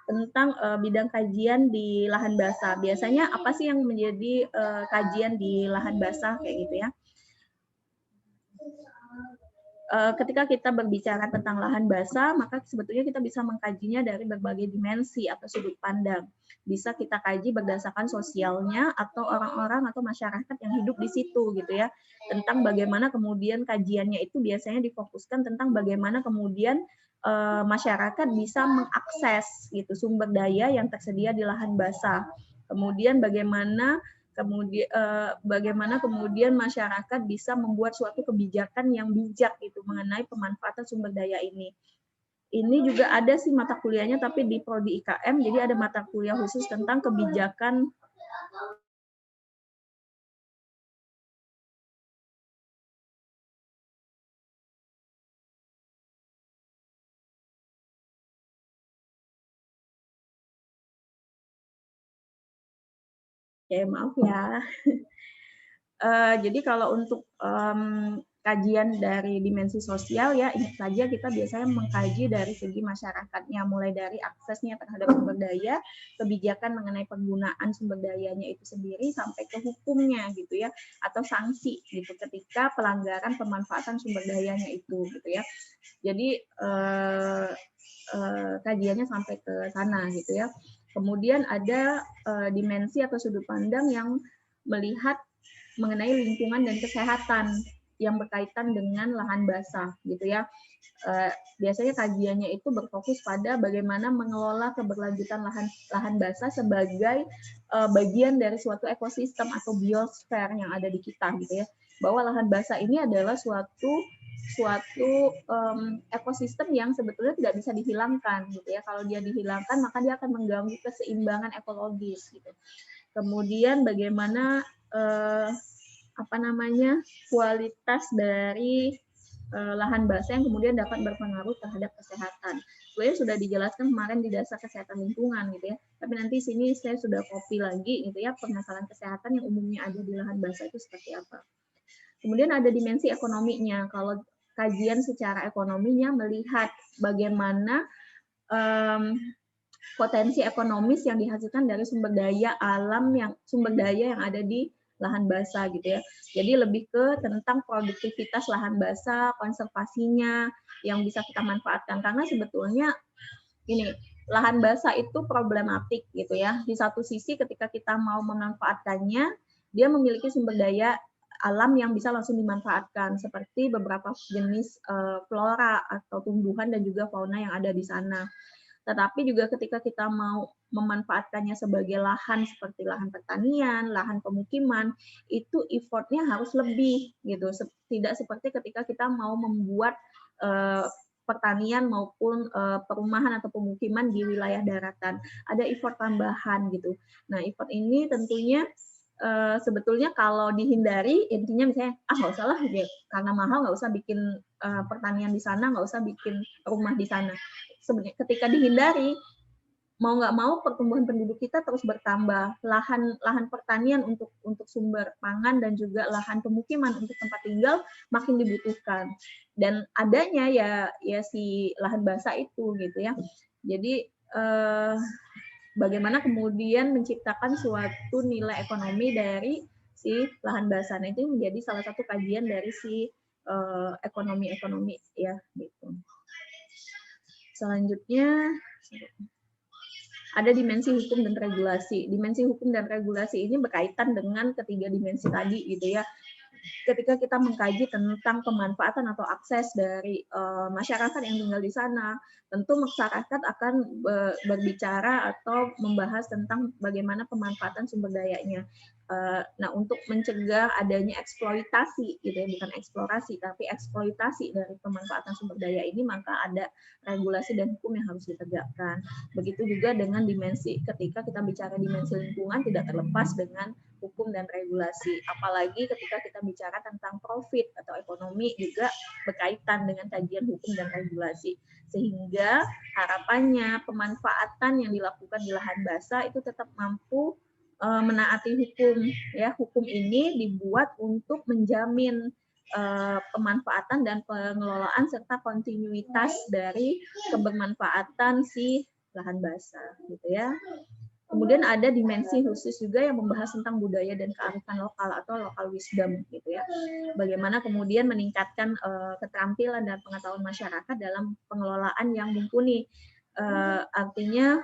tentang bidang kajian di lahan basah. Biasanya apa sih yang menjadi kajian di lahan basah kayak gitu ya? Ketika kita berbicara tentang lahan basah, maka sebetulnya kita bisa mengkajinya dari berbagai dimensi atau sudut pandang. Bisa kita kaji berdasarkan sosialnya atau orang-orang atau masyarakat yang hidup di situ gitu ya. Tentang bagaimana kemudian kajiannya itu biasanya difokuskan tentang bagaimana kemudian masyarakat bisa mengakses gitu sumber daya yang tersedia di lahan basah. Kemudian bagaimana kemudian masyarakat bisa membuat suatu kebijakan yang bijak gitu mengenai pemanfaatan sumber daya ini. Ini juga ada sih mata kuliahnya, tapi di prodi IKM, jadi ada mata kuliah khusus tentang kebijakan maaf ya. Jadi kalau untuk kajian dari dimensi sosial ya, ingat saja kita biasanya mengkaji dari segi masyarakatnya, mulai dari aksesnya terhadap sumber daya, kebijakan mengenai penggunaan sumber dayanya itu sendiri, sampai ke hukumnya gitu ya, atau sanksi gitu ketika pelanggaran pemanfaatan sumber dayanya itu gitu ya. Jadi kajiannya sampai ke sana gitu ya. Kemudian ada dimensi atau sudut pandang yang melihat mengenai lingkungan dan kesehatan yang berkaitan dengan lahan basah gitu ya. Biasanya kajiannya itu berfokus pada bagaimana mengelola keberlanjutan lahan basah sebagai bagian dari suatu ekosistem atau biosfer yang ada di kita gitu ya. Bahwa lahan basah ini adalah suatu ekosistem yang sebetulnya tidak bisa dihilangkan gitu ya. Kalau dia dihilangkan maka dia akan mengganggu keseimbangan ekologis gitu. Kemudian bagaimana kualitas dari lahan basah yang kemudian dapat berpengaruh terhadap kesehatan. Sebenarnya sudah dijelaskan kemarin di dasar kesehatan lingkungan gitu ya. Tapi nanti sini saya sudah copy lagi gitu ya, permasalahan kesehatan yang umumnya ada di lahan basah itu seperti apa. Kemudian ada dimensi ekonominya. Kalau kajian secara ekonominya melihat bagaimana potensi ekonomis yang dihasilkan dari sumber daya yang ada di lahan basah gitu ya. Jadi lebih ke tentang produktivitas lahan basah, konservasinya yang bisa kita manfaatkan, karena sebetulnya ini lahan basah itu problematik gitu ya. Di satu sisi ketika kita mau memanfaatkannya, dia memiliki sumber daya alam yang bisa langsung dimanfaatkan seperti beberapa jenis flora atau tumbuhan dan juga fauna yang ada di sana. Tetapi juga ketika kita mau memanfaatkannya sebagai lahan seperti lahan pertanian, lahan pemukiman, itu effortnya harus lebih gitu. Tidak seperti ketika kita mau membuat pertanian maupun perumahan atau pemukiman di wilayah daratan. Ada effort tambahan gitu. Nah, effort ini tentunya sebetulnya kalau dihindari, intinya misalnya nggak usah lah, karena mahal nggak usah bikin pertanian di sana, nggak usah bikin rumah di sana. Sebenarnya ketika dihindari, mau nggak mau pertumbuhan penduduk kita terus bertambah, lahan pertanian untuk sumber pangan dan juga lahan pemukiman untuk tempat tinggal makin dibutuhkan, dan adanya ya si lahan basah itu gitu ya. Jadi bagaimana kemudian menciptakan suatu nilai ekonomi dari si lahan basah, nah, itu menjadi salah satu kajian dari si ekonomi ya gitu. Selanjutnya ada dimensi hukum dan regulasi. Dimensi hukum dan regulasi ini berkaitan dengan ketiga dimensi tadi gitu ya. Ketika kita mengkaji tentang pemanfaatan atau akses dari masyarakat yang tinggal di sana, tentu masyarakat akan berbicara atau membahas tentang bagaimana pemanfaatan sumber dayanya. Nah, untuk mencegah adanya eksploitasi, gitu ya, bukan eksplorasi, tapi eksploitasi dari pemanfaatan sumber daya ini, maka ada regulasi dan hukum yang harus ditegakkan. Begitu juga dengan dimensi, ketika kita bicara dimensi lingkungan, tidak terlepas dengan hukum dan regulasi. Apalagi ketika kita bicara tentang profit atau ekonomi, juga berkaitan dengan kajian hukum dan regulasi. Sehingga harapannya pemanfaatan yang dilakukan di lahan basah itu tetap mampu menaati hukum. Ya, hukum ini dibuat untuk menjamin pemanfaatan dan pengelolaan serta kontinuitas dari kebermanfaatan si lahan basah, gitu ya. Kemudian ada dimensi khusus juga yang membahas tentang budaya dan kearifan lokal atau local wisdom, gitu ya. Bagaimana kemudian meningkatkan keterampilan dan pengetahuan masyarakat dalam pengelolaan yang mumpuni. Artinya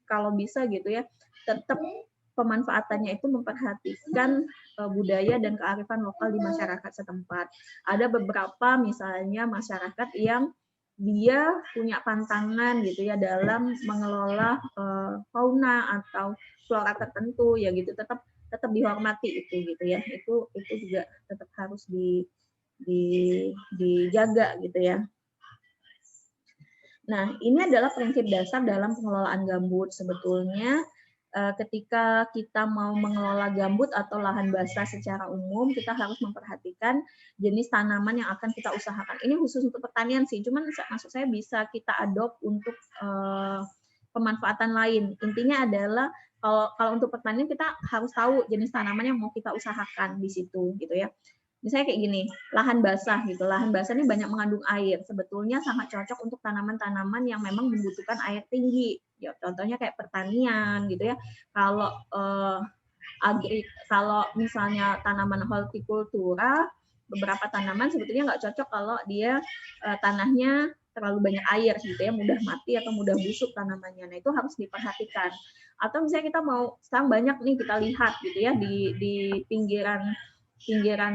kalau bisa gitu ya, tetap pemanfaatannya itu memperhatikan budaya dan kearifan lokal di masyarakat setempat. Ada beberapa misalnya masyarakat yang dia punya pantangan gitu ya dalam mengelola fauna atau flora tertentu ya gitu, tetap dihormati itu gitu ya. Itu juga tetap harus dijaga gitu ya. Nah, ini adalah prinsip dasar dalam pengelolaan gambut. Sebetulnya ketika kita mau mengelola gambut atau lahan basah secara umum, kita harus memperhatikan jenis tanaman yang akan kita usahakan. Ini khusus untuk pertanian sih, cuman maksud saya bisa kita adopt untuk pemanfaatan lain. Intinya adalah kalau untuk pertanian kita harus tahu jenis tanaman yang mau kita usahakan di situ gitu ya. Misalnya kayak gini, lahan basah gitu. Lahan basah ini banyak mengandung air. Sebetulnya sangat cocok untuk tanaman-tanaman yang memang membutuhkan air tinggi. Ya, contohnya kayak pertanian gitu ya. Kalau misalnya tanaman hortikultura, beberapa tanaman sebetulnya nggak cocok kalau dia tanahnya terlalu banyak air gitu ya, mudah mati atau mudah busuk tanamannya. Nah, itu harus diperhatikan. Atau misalnya kita mau, sekarang banyak nih kita lihat gitu ya di pinggiran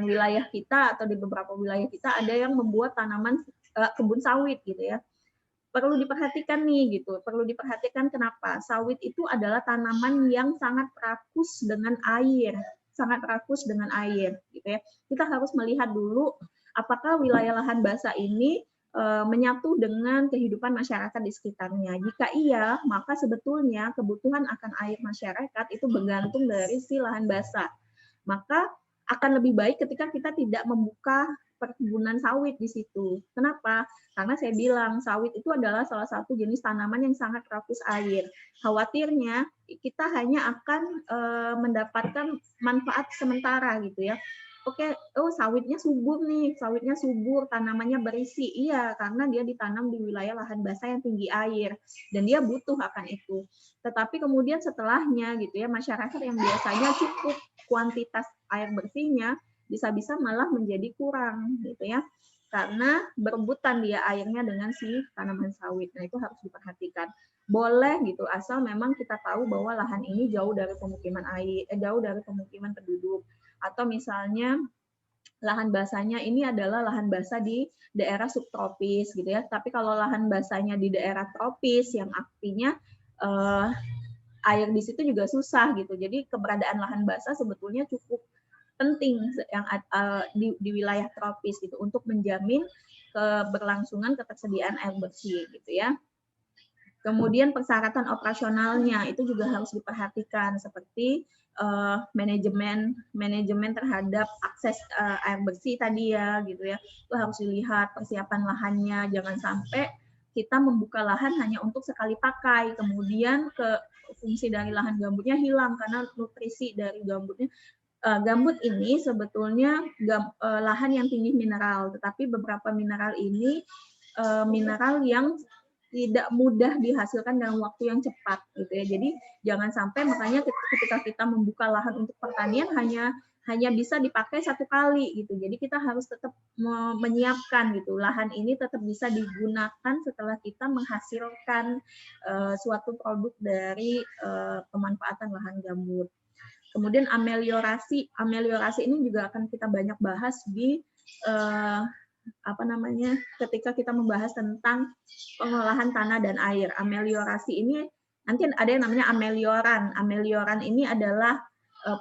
wilayah kita atau di beberapa wilayah kita ada yang membuat tanaman kebun sawit gitu ya. Perlu diperhatikan nih gitu. Perlu diperhatikan kenapa? Sawit itu adalah tanaman yang sangat rakus dengan air, gitu ya. Kita harus melihat dulu apakah wilayah lahan basah ini menyatu dengan kehidupan masyarakat di sekitarnya. Jika iya, maka sebetulnya kebutuhan akan air masyarakat itu bergantung dari si lahan basah. Maka akan lebih baik ketika kita tidak membuka perkebunan sawit di situ. Kenapa? Karena saya bilang sawit itu adalah salah satu jenis tanaman yang sangat rakus air. Khawatirnya kita hanya akan mendapatkan manfaat sementara gitu ya. Oke, sawitnya subur nih, tanamannya berisi. Iya, karena dia ditanam di wilayah lahan basah yang tinggi air dan dia butuh akan itu. Tetapi kemudian setelahnya gitu ya, masyarakat yang biasanya cukup kuantitas air bersihnya bisa-bisa malah menjadi kurang gitu ya, karena berebutan dia airnya dengan si tanaman sawit. Nah, itu harus diperhatikan. Boleh gitu, asal memang kita tahu bahwa lahan ini jauh dari pemukiman penduduk, atau misalnya lahan basahnya ini adalah lahan basah di daerah subtropis gitu ya. Tapi kalau lahan basahnya di daerah tropis yang artinya air di situ juga susah gitu. Jadi keberadaan lahan basah sebetulnya cukup penting yang di wilayah tropis gitu untuk menjamin keberlangsungan ketersediaan air bersih gitu ya. Kemudian persyaratan operasionalnya itu juga harus diperhatikan seperti manajemen terhadap akses air bersih tadi ya gitu ya. Itu harus dilihat persiapan lahannya, jangan sampai kita membuka lahan hanya untuk sekali pakai, kemudian fungsi dari lahan gambutnya hilang karena nutrisi dari gambutnya. Gambut ini sebetulnya lahan yang tinggi mineral, tetapi beberapa mineral ini mineral yang tidak mudah dihasilkan dalam waktu yang cepat gitu ya. Jadi jangan sampai makanya ketika kita membuka lahan untuk pertanian hanya bisa dipakai satu kali gitu. Jadi kita harus tetap menyiapkan gitu. Lahan ini tetap bisa digunakan setelah kita menghasilkan suatu produk dari pemanfaatan lahan gambut. Kemudian ameliorasi ini juga akan kita banyak bahas di ketika kita membahas tentang pengolahan tanah dan air. Ameliorasi ini nanti ada yang namanya amelioran. Amelioran ini adalah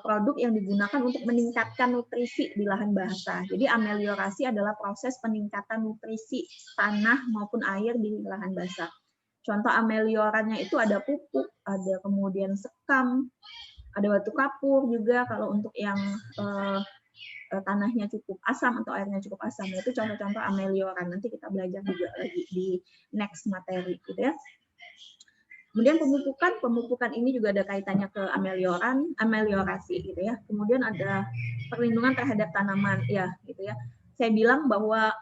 produk yang digunakan untuk meningkatkan nutrisi di lahan basah. Jadi ameliorasi adalah proses peningkatan nutrisi tanah maupun air di lahan basah. Contoh ameliorannya itu ada pupuk, ada kemudian sekam, ada batu kapur juga kalau untuk yang tanahnya cukup asam atau airnya cukup asam. Itu contoh-contoh amelioran. Nanti kita belajar juga lagi di next materi gitu ya. Kemudian pemupukan ini juga ada kaitannya ke ameliorasi gitu ya. Kemudian ada perlindungan terhadap tanaman ya gitu ya. Saya bilang bahwa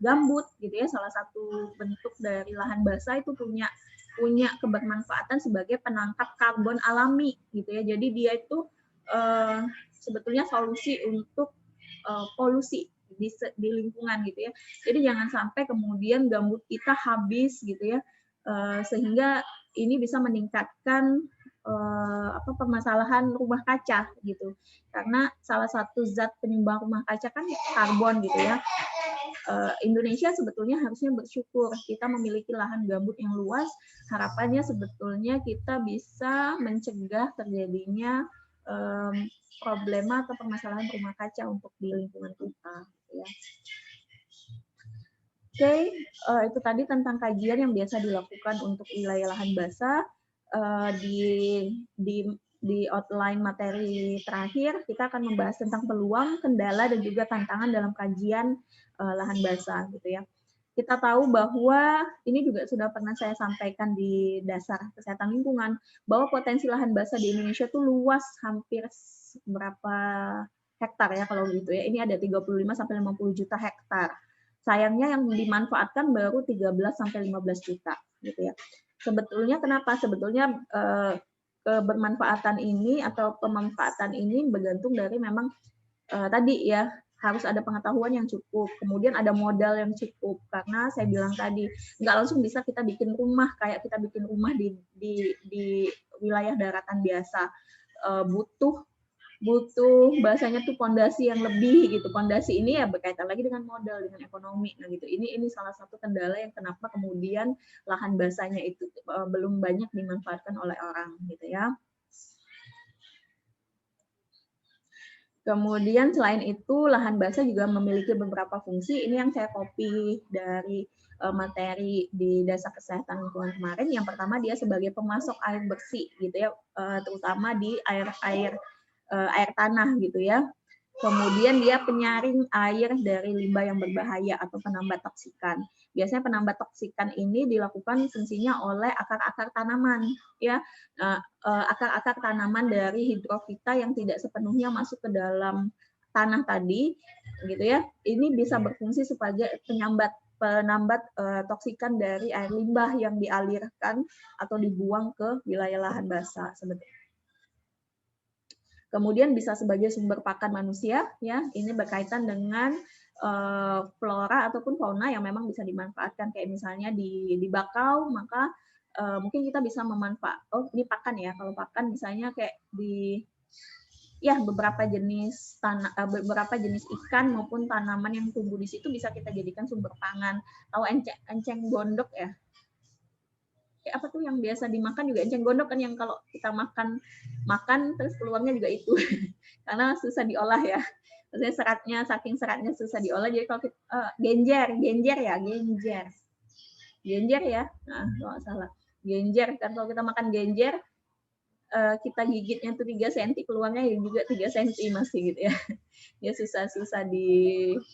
gambut gitu ya, salah satu bentuk dari lahan basah itu punya kebermanfaatan sebagai penangkap karbon alami gitu ya. Jadi dia itu sebetulnya solusi untuk polusi di lingkungan gitu ya. Jadi jangan sampai kemudian gambut kita habis gitu ya, sehingga ini bisa meningkatkan permasalahan rumah kaca gitu. Karena salah satu zat penyumbang rumah kaca kan karbon gitu ya. Indonesia sebetulnya harusnya bersyukur kita memiliki lahan gambut yang luas. Harapannya sebetulnya kita bisa mencegah terjadinya problema atau permasalahan rumah kaca untuk di lingkungan kita. Ya. Oke, itu tadi tentang kajian yang biasa dilakukan untuk wilayah lahan basah. Di outline materi terakhir, kita akan membahas tentang peluang, kendala, dan juga tantangan dalam kajian lahan basah, gitu ya. Kita tahu bahwa ini juga sudah pernah saya sampaikan di dasar kesehatan lingkungan, bahwa potensi lahan basah di Indonesia itu luas, hampir berapa hektar ya kalau gitu ya. Ini ada 35 sampai 50 juta hektar. Sayangnya yang dimanfaatkan baru 13 sampai 15 juta gitu ya. Sebetulnya kenapa? Sebetulnya kebermanfaatan ini atau pemanfaatan ini bergantung dari memang tadi ya, harus ada pengetahuan yang cukup, kemudian ada modal yang cukup, karena saya bilang tadi nggak langsung bisa kita bikin rumah kayak kita bikin rumah di wilayah daratan biasa. Butuh bahasanya tuh pondasi yang lebih gitu. Pondasi ini ya berkaitan lagi dengan modal, dengan ekonomi. Nah gitu. Ini salah satu kendala yang kenapa kemudian lahan basahnya itu belum banyak dimanfaatkan oleh orang gitu ya. Kemudian selain itu lahan basah juga memiliki beberapa fungsi. Ini yang saya copy dari materi di dasar kesehatan lingkungan kemarin. Yang pertama dia sebagai pemasok air bersih gitu ya, terutama di air tanah gitu ya. Kemudian dia penyaring air dari limbah yang berbahaya atau penambat toksikan. Biasanya penambat toksikan ini dilakukan fungsinya oleh akar-akar tanaman, ya, akar-akar tanaman dari hidrofita yang tidak sepenuhnya masuk ke dalam tanah tadi, gitu ya. Ini bisa berfungsi sebagai penambat toksikan dari air limbah yang dialirkan atau dibuang ke wilayah lahan basah sebetulnya. Kemudian bisa sebagai sumber pakan manusia, ya. Ini berkaitan dengan flora ataupun fauna yang memang bisa dimanfaatkan, kayak misalnya di bakau, maka mungkin kita bisa memanfaatkan. Ini pakan ya. Kalau pakan misalnya kayak beberapa jenis ikan maupun tanaman yang tumbuh di situ bisa kita jadikan sumber pangan. Tahu enceng gondok ya? Apa tuh yang biasa dimakan juga enceng gondok kan, yang kalau kita makan terus keluarnya juga itu karena susah diolah ya. Maksudnya seratnya, saking seratnya susah diolah, jadi kalau genjer ya, nah kalau nggak salah. Genjer, kan kalau kita makan genjer, kita gigitnya tuh 3 cm, keluarnya ya juga 3 cm masih gitu ya. Dia susah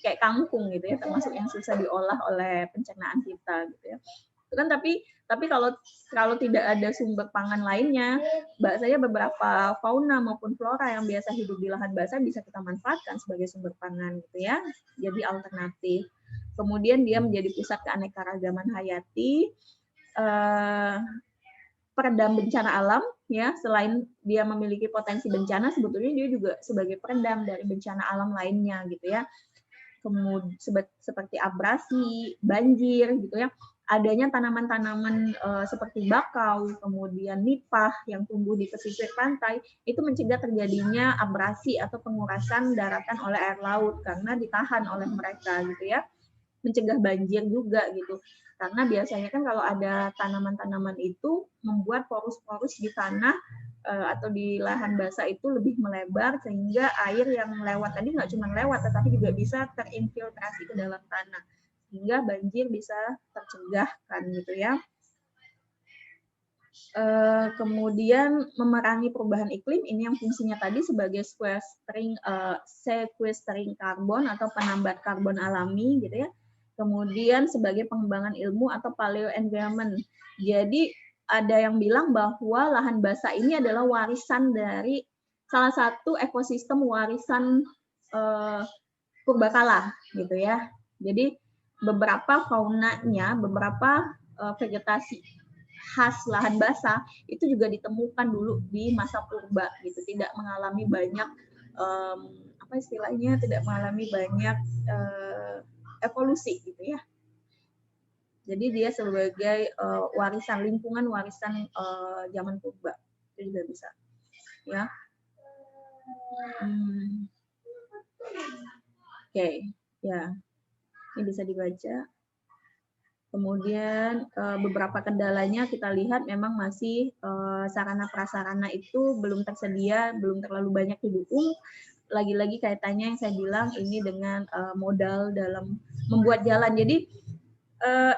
kayak kangkung gitu ya, termasuk yang susah diolah oleh pencernaan kita gitu ya. Itu kan tapi kalau tidak ada sumber pangan lainnya, saya beberapa fauna maupun flora yang biasa hidup di lahan basah bisa kita manfaatkan sebagai sumber pangan gitu ya. Jadi alternatif. Kemudian dia menjadi pusat keanekaragaman hayati, peredam bencana alam ya. Selain dia memiliki potensi bencana, sebetulnya dia juga sebagai peredam dari bencana alam lainnya gitu ya. Kemudian seperti abrasi, banjir gitu ya. Adanya tanaman-tanaman seperti bakau, kemudian nipah yang tumbuh di pesisir pantai, itu mencegah terjadinya abrasi atau pengurasan daratan oleh air laut karena ditahan oleh mereka gitu ya. Mencegah banjir juga gitu. Karena biasanya kan kalau ada tanaman-tanaman itu membuat porus-porus di tanah atau di lahan basah itu lebih melebar sehingga air yang lewat tadi nggak cuma lewat tetapi juga bisa terinfiltrasi ke dalam tanah sehingga banjir bisa tercegah kan gitu ya. Kemudian memerangi perubahan iklim ini yang fungsinya tadi sebagai sequestering karbon atau penambat karbon alami gitu ya. Kemudian sebagai pengembangan ilmu atau paleoenvironment. Jadi ada yang bilang bahwa lahan basah ini adalah warisan dari salah satu ekosistem warisan purbakala gitu ya. Jadi beberapa faunanya, beberapa vegetasi khas lahan basah itu juga ditemukan dulu di masa purba gitu, tidak mengalami banyak apa istilahnya, tidak mengalami banyak evolusi gitu ya. Jadi dia sebagai warisan lingkungan, warisan zaman purba itu juga bisa ya. Oke, ya ini bisa dibaca. Kemudian beberapa kendalanya kita lihat memang masih sarana prasarana itu belum tersedia, belum terlalu banyak didukung. Lagi-lagi kaitannya yang saya bilang ini dengan modal dalam membuat jalan. Jadi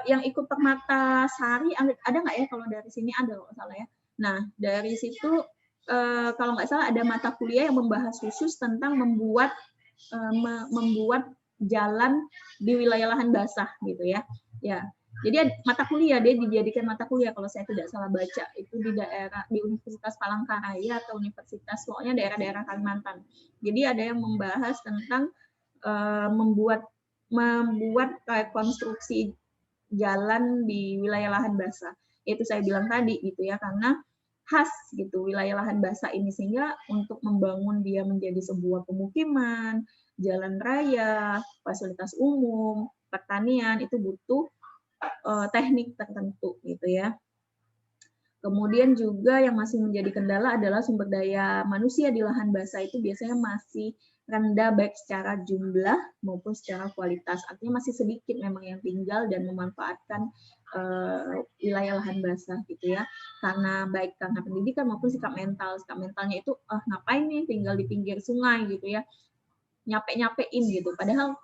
yang ikut Permata Sari ada nggak ya? Kalau dari sini ada kalau salah ya. Nah dari situ kalau nggak salah ada mata kuliah yang membahas khusus tentang membuat jalan di wilayah lahan basah gitu ya. Ya. Jadi mata kuliah dia dijadikan mata kuliah kalau saya tidak salah baca itu di Universitas Palangkaraya atau Universitas pokoknya daerah-daerah Kalimantan. Jadi ada yang membahas tentang membuat konstruksi jalan di wilayah lahan basah. Itu saya bilang tadi gitu ya, karena khas gitu wilayah lahan basah ini sehingga untuk membangun dia menjadi sebuah pemukiman, jalan raya, fasilitas umum, pertanian itu butuh teknik tertentu gitu ya. Kemudian juga yang masih menjadi kendala adalah sumber daya manusia di lahan basah itu biasanya masih rendah baik secara jumlah maupun secara kualitas. Artinya masih sedikit memang yang tinggal dan memanfaatkan wilayah lahan basah gitu ya. Karena baik karena pendidikan maupun sikap mental. Sikap mentalnya itu ngapain nih tinggal di pinggir sungai gitu ya. Nyapein gitu. Padahal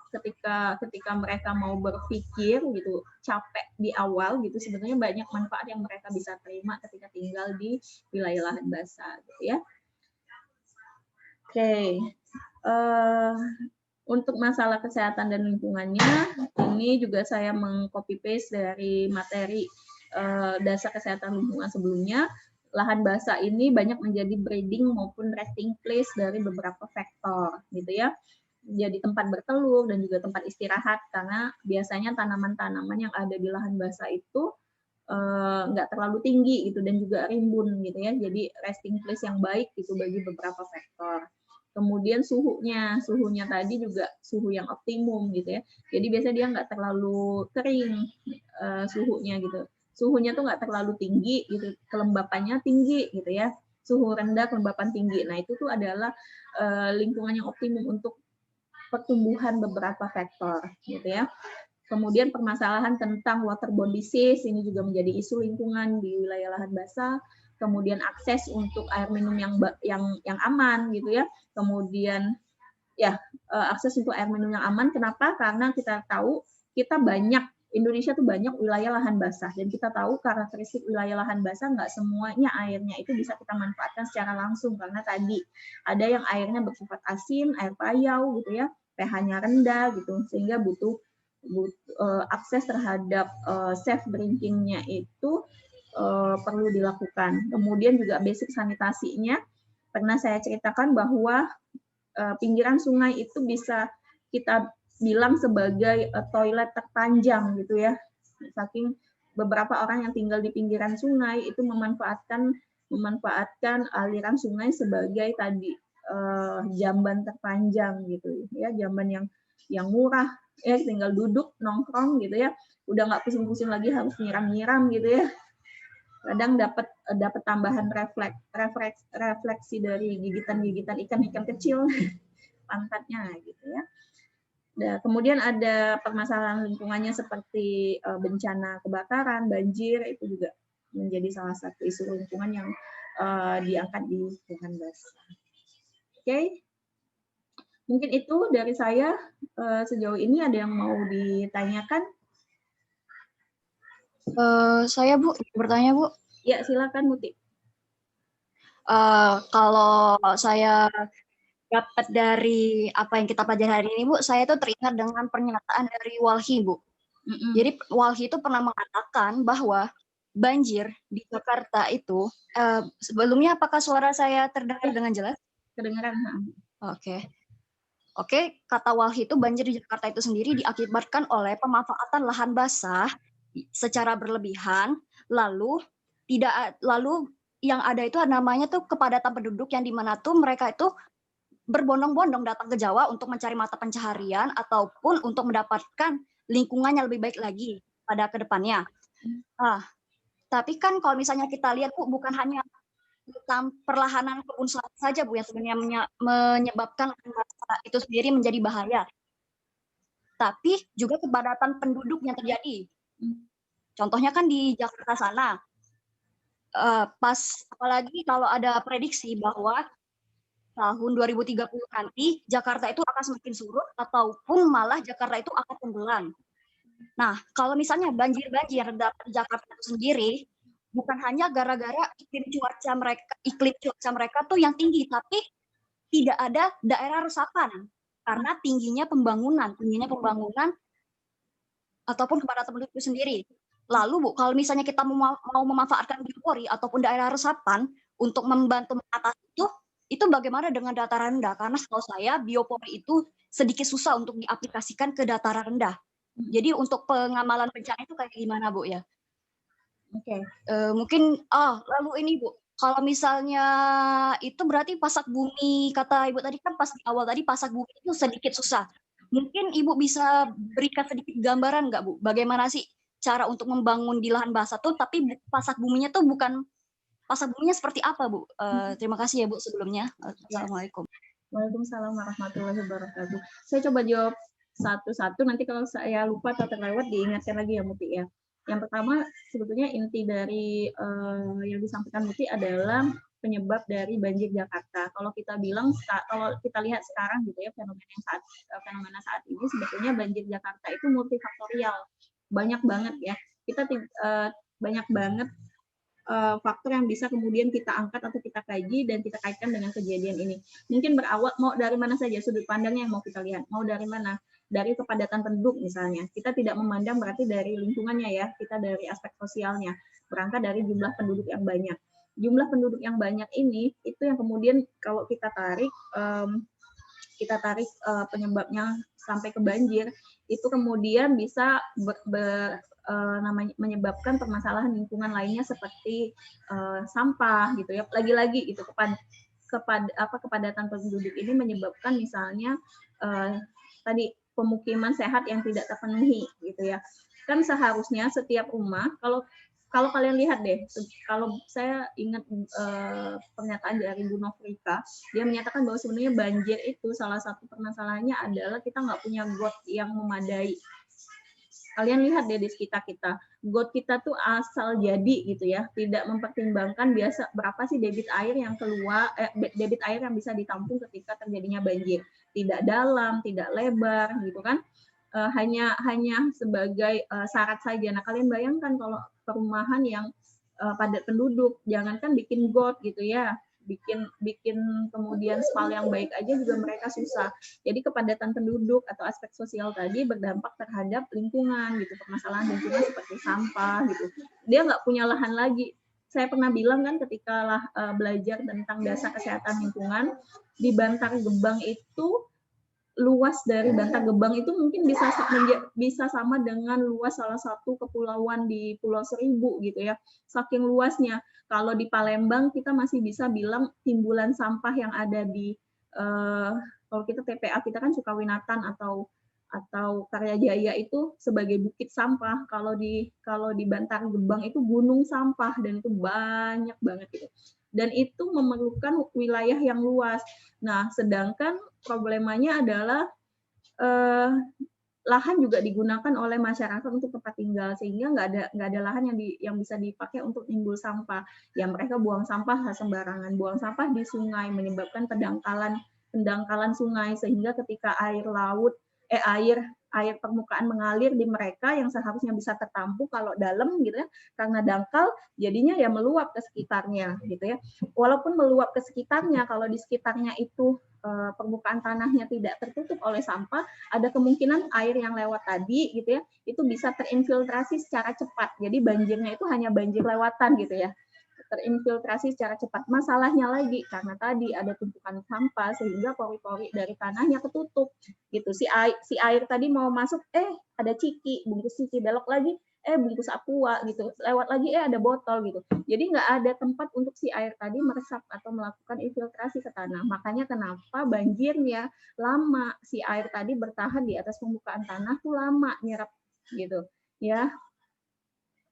ketika mereka mau berpikir gitu, capek di awal gitu, sebenarnya banyak manfaat yang mereka bisa terima ketika tinggal di wilayah lahan basah gitu ya. Oke. Untuk masalah kesehatan dan lingkungannya, ini juga saya meng-copy paste dari materi dasar kesehatan lingkungan sebelumnya. Lahan basah ini banyak menjadi breeding maupun resting place dari beberapa faktor gitu ya. Jadi tempat bertelur dan juga tempat istirahat karena biasanya tanaman-tanaman yang ada di lahan basah itu nggak terlalu tinggi gitu dan juga rimbun gitu ya. Jadi resting place yang baik gitu bagi beberapa faktor. Kemudian suhunya tadi juga suhu yang optimum gitu ya. Jadi biasanya dia nggak terlalu kering suhunya gitu. Suhunya tuh nggak terlalu tinggi gitu, kelembapannya tinggi gitu ya. Suhu rendah, kelembapan tinggi. Nah itu tuh adalah lingkungan yang optimum untuk pertumbuhan beberapa faktor gitu ya. Kemudian permasalahan tentang waterborne disease ini juga menjadi isu lingkungan di wilayah lahan basah. Kemudian akses untuk air minum yang aman gitu ya. Kemudian ya akses untuk air minum yang aman. Kenapa? Karena kita tahu Indonesia tuh banyak wilayah lahan basah, dan kita tahu karakteristik wilayah lahan basah nggak semuanya airnya itu bisa kita manfaatkan secara langsung, karena tadi ada yang airnya bersifat asin, air payau gitu ya, pH-nya rendah gitu, sehingga butuh akses terhadap safe drinking-nya itu perlu dilakukan. Kemudian juga basic sanitasinya, pernah saya ceritakan bahwa pinggiran sungai itu bisa kita bilang sebagai toilet terpanjang gitu ya. Saking beberapa orang yang tinggal di pinggiran sungai itu memanfaatkan aliran sungai sebagai tadi jamban terpanjang gitu ya, jamban yang murah ya, tinggal duduk nongkrong gitu ya, udah nggak pusing-pusing lagi harus nyiram-nyiram gitu ya. Kadang dapat tambahan refleksi dari gigitan-gigitan ikan-ikan kecil pantatnya gitu ya. Nah, kemudian ada permasalahan lingkungannya seperti bencana kebakaran, banjir, itu juga menjadi salah satu isu lingkungan yang diangkat di lahan basah. Oke, mungkin itu dari saya sejauh ini. Ada yang mau ditanyakan? Saya Bu, bertanya Bu. Ya, silakan Muti. Kalau saya dapat dari apa yang kita pelajari hari ini Bu, saya tuh teringat dengan pernyataan dari Walhi Bu. Jadi Walhi itu pernah mengatakan bahwa banjir di Jakarta itu, sebelumnya apakah suara saya terdengar dengan jelas? Kedengaran. Oke, kata Walhi itu banjir di Jakarta itu sendiri diakibatkan oleh pemanfaatan lahan basah secara berlebihan, lalu yang ada itu namanya tuh kepadatan penduduk, yang dimana tuh mereka itu berbondong-bondong datang ke Jawa untuk mencari mata pencaharian ataupun untuk mendapatkan lingkungan yang lebih baik lagi pada kedepannya. Tapi kan kalau misalnya kita lihat Bu, bukan hanya perlahanan kebun sawit saja Bu yang sebenarnya menyebabkan itu sendiri menjadi bahaya, tapi juga kepadatan penduduk yang terjadi. Contohnya kan di Jakarta sana, apalagi kalau ada prediksi bahwa tahun 2030 nanti Jakarta itu akan semakin surut ataupun malah Jakarta itu akan tenggelam. Nah, kalau misalnya banjir-banjir di Jakarta itu sendiri bukan hanya gara-gara iklim cuaca mereka tuh yang tinggi, tapi tidak ada daerah resapan karena tingginya pembangunan ataupun kepadatan penduduk itu sendiri. Lalu Bu, kalau misalnya kita mau memanfaatkan biopori ataupun daerah resapan untuk membantu mengatasi itu bagaimana dengan dataran rendah? Karena setahu saya biopori itu sedikit susah untuk diaplikasikan ke dataran rendah. Jadi untuk pengamalan bencana itu kayak gimana Bu ya? Oke. Mungkin lalu ini Bu, kalau misalnya itu berarti pasak bumi, kata Ibu tadi kan pas di awal tadi pasak bumi itu sedikit susah. Mungkin Ibu bisa berikan sedikit gambaran nggak Bu? Bagaimana sih cara untuk membangun di lahan basah tuh, tapi pasak buminya tuh bukan pasak buminya seperti apa Bu? Terima kasih ya Bu sebelumnya. Assalamualaikum. Waalaikumsalam warahmatullahi wabarakatuh. Saya coba jawab satu-satu, nanti kalau saya lupa atau terlewat diingatkan lagi ya Muti ya. Yang pertama, sebetulnya inti dari yang disampaikan Muti adalah penyebab dari banjir Jakarta. Kalau kita lihat sekarang gitu ya, fenomena saat ini sebetulnya banjir Jakarta itu multifaktorial. Banyak banget ya. Banyak banget faktor yang bisa kemudian kita angkat atau kita kaji dan kita kaitkan dengan kejadian ini. Mungkin berawal mau dari mana saja sudut pandangnya yang mau kita lihat. Mau dari mana? Dari kepadatan penduduk misalnya. Kita tidak memandang berarti dari lingkungannya ya, kita dari aspek sosialnya. Berangkat dari jumlah penduduk yang banyak. Jumlah penduduk yang banyak ini itu yang kemudian kalau kita tarik penyebabnya sampai ke banjir, itu kemudian bisa menyebabkan permasalahan lingkungan lainnya seperti sampah gitu ya. Lagi-lagi itu kepadatan penduduk ini menyebabkan misalnya tadi pemukiman sehat yang tidak terpenuhi gitu ya. Kan seharusnya setiap rumah, kalau kalian lihat deh, kalau saya ingat pernyataan dari Bu Nofrika, dia menyatakan bahwa sebenarnya banjir itu salah satu permasalahannya adalah kita nggak punya got yang memadai. Kalian lihat deh di sekitar kita, got kita tuh asal jadi gitu ya, tidak mempertimbangkan berapa sih debit air yang keluar, debit air yang bisa ditampung ketika terjadinya banjir. tidak dalam, tidak lebar gitu kan. Hanya sebagai syarat saja. Nah, kalian bayangkan kalau perumahan yang padat penduduk, jangankan bikin got gitu ya, bikin kemudian spal yang baik aja juga mereka susah. Jadi kepadatan penduduk atau aspek sosial tadi berdampak terhadap lingkungan gitu, permasalahan lingkungan seperti sampah gitu. Dia nggak punya lahan lagi. Saya pernah bilang kan ketika belajar tentang dasar kesehatan lingkungan, di Bantar Gebang itu luas dari Bantar Gebang itu mungkin bisa sama dengan luas salah satu kepulauan di Pulau Seribu gitu ya. Saking luasnya. Kalau di Palembang kita masih bisa bilang timbulan sampah yang ada di kalau kita TPA kita kan Sukawinatan atau Karyajaya itu sebagai bukit sampah. Kalau di Bantar Gebang itu gunung sampah dan itu banyak banget gitu. Dan itu memerlukan wilayah yang luas. Nah, sedangkan problemanya adalah lahan juga digunakan oleh masyarakat untuk tempat tinggal sehingga nggak ada lahan yang bisa dipakai untuk timbul sampah. Ya mereka buang sampah sembarangan, buang sampah di sungai menyebabkan pendangkalan sungai sehingga ketika air permukaan mengalir di mereka yang seharusnya bisa tertampung kalau dalam gitu ya, karena dangkal jadinya ya meluap ke sekitarnya gitu ya. Walaupun meluap ke sekitarnya, kalau di sekitarnya itu permukaan tanahnya tidak tertutup oleh sampah, ada kemungkinan air yang lewat tadi gitu ya, itu bisa terinfiltrasi secara cepat. Jadi banjirnya itu hanya banjir lewatan gitu ya, terinfiltrasi secara cepat. Masalahnya lagi karena tadi ada tumpukan sampah sehingga pori-pori dari tanahnya ketutup gitu. Si air tadi mau masuk ada ciki, bungkus ciki, belok lagi bungkus aqua gitu, lewat lagi ada botol gitu. Jadi nggak ada tempat untuk si air tadi meresap atau melakukan infiltrasi ke tanah. Makanya kenapa banjirnya lama, si air tadi bertahan di atas permukaan tanah tuh lama nyerap gitu ya.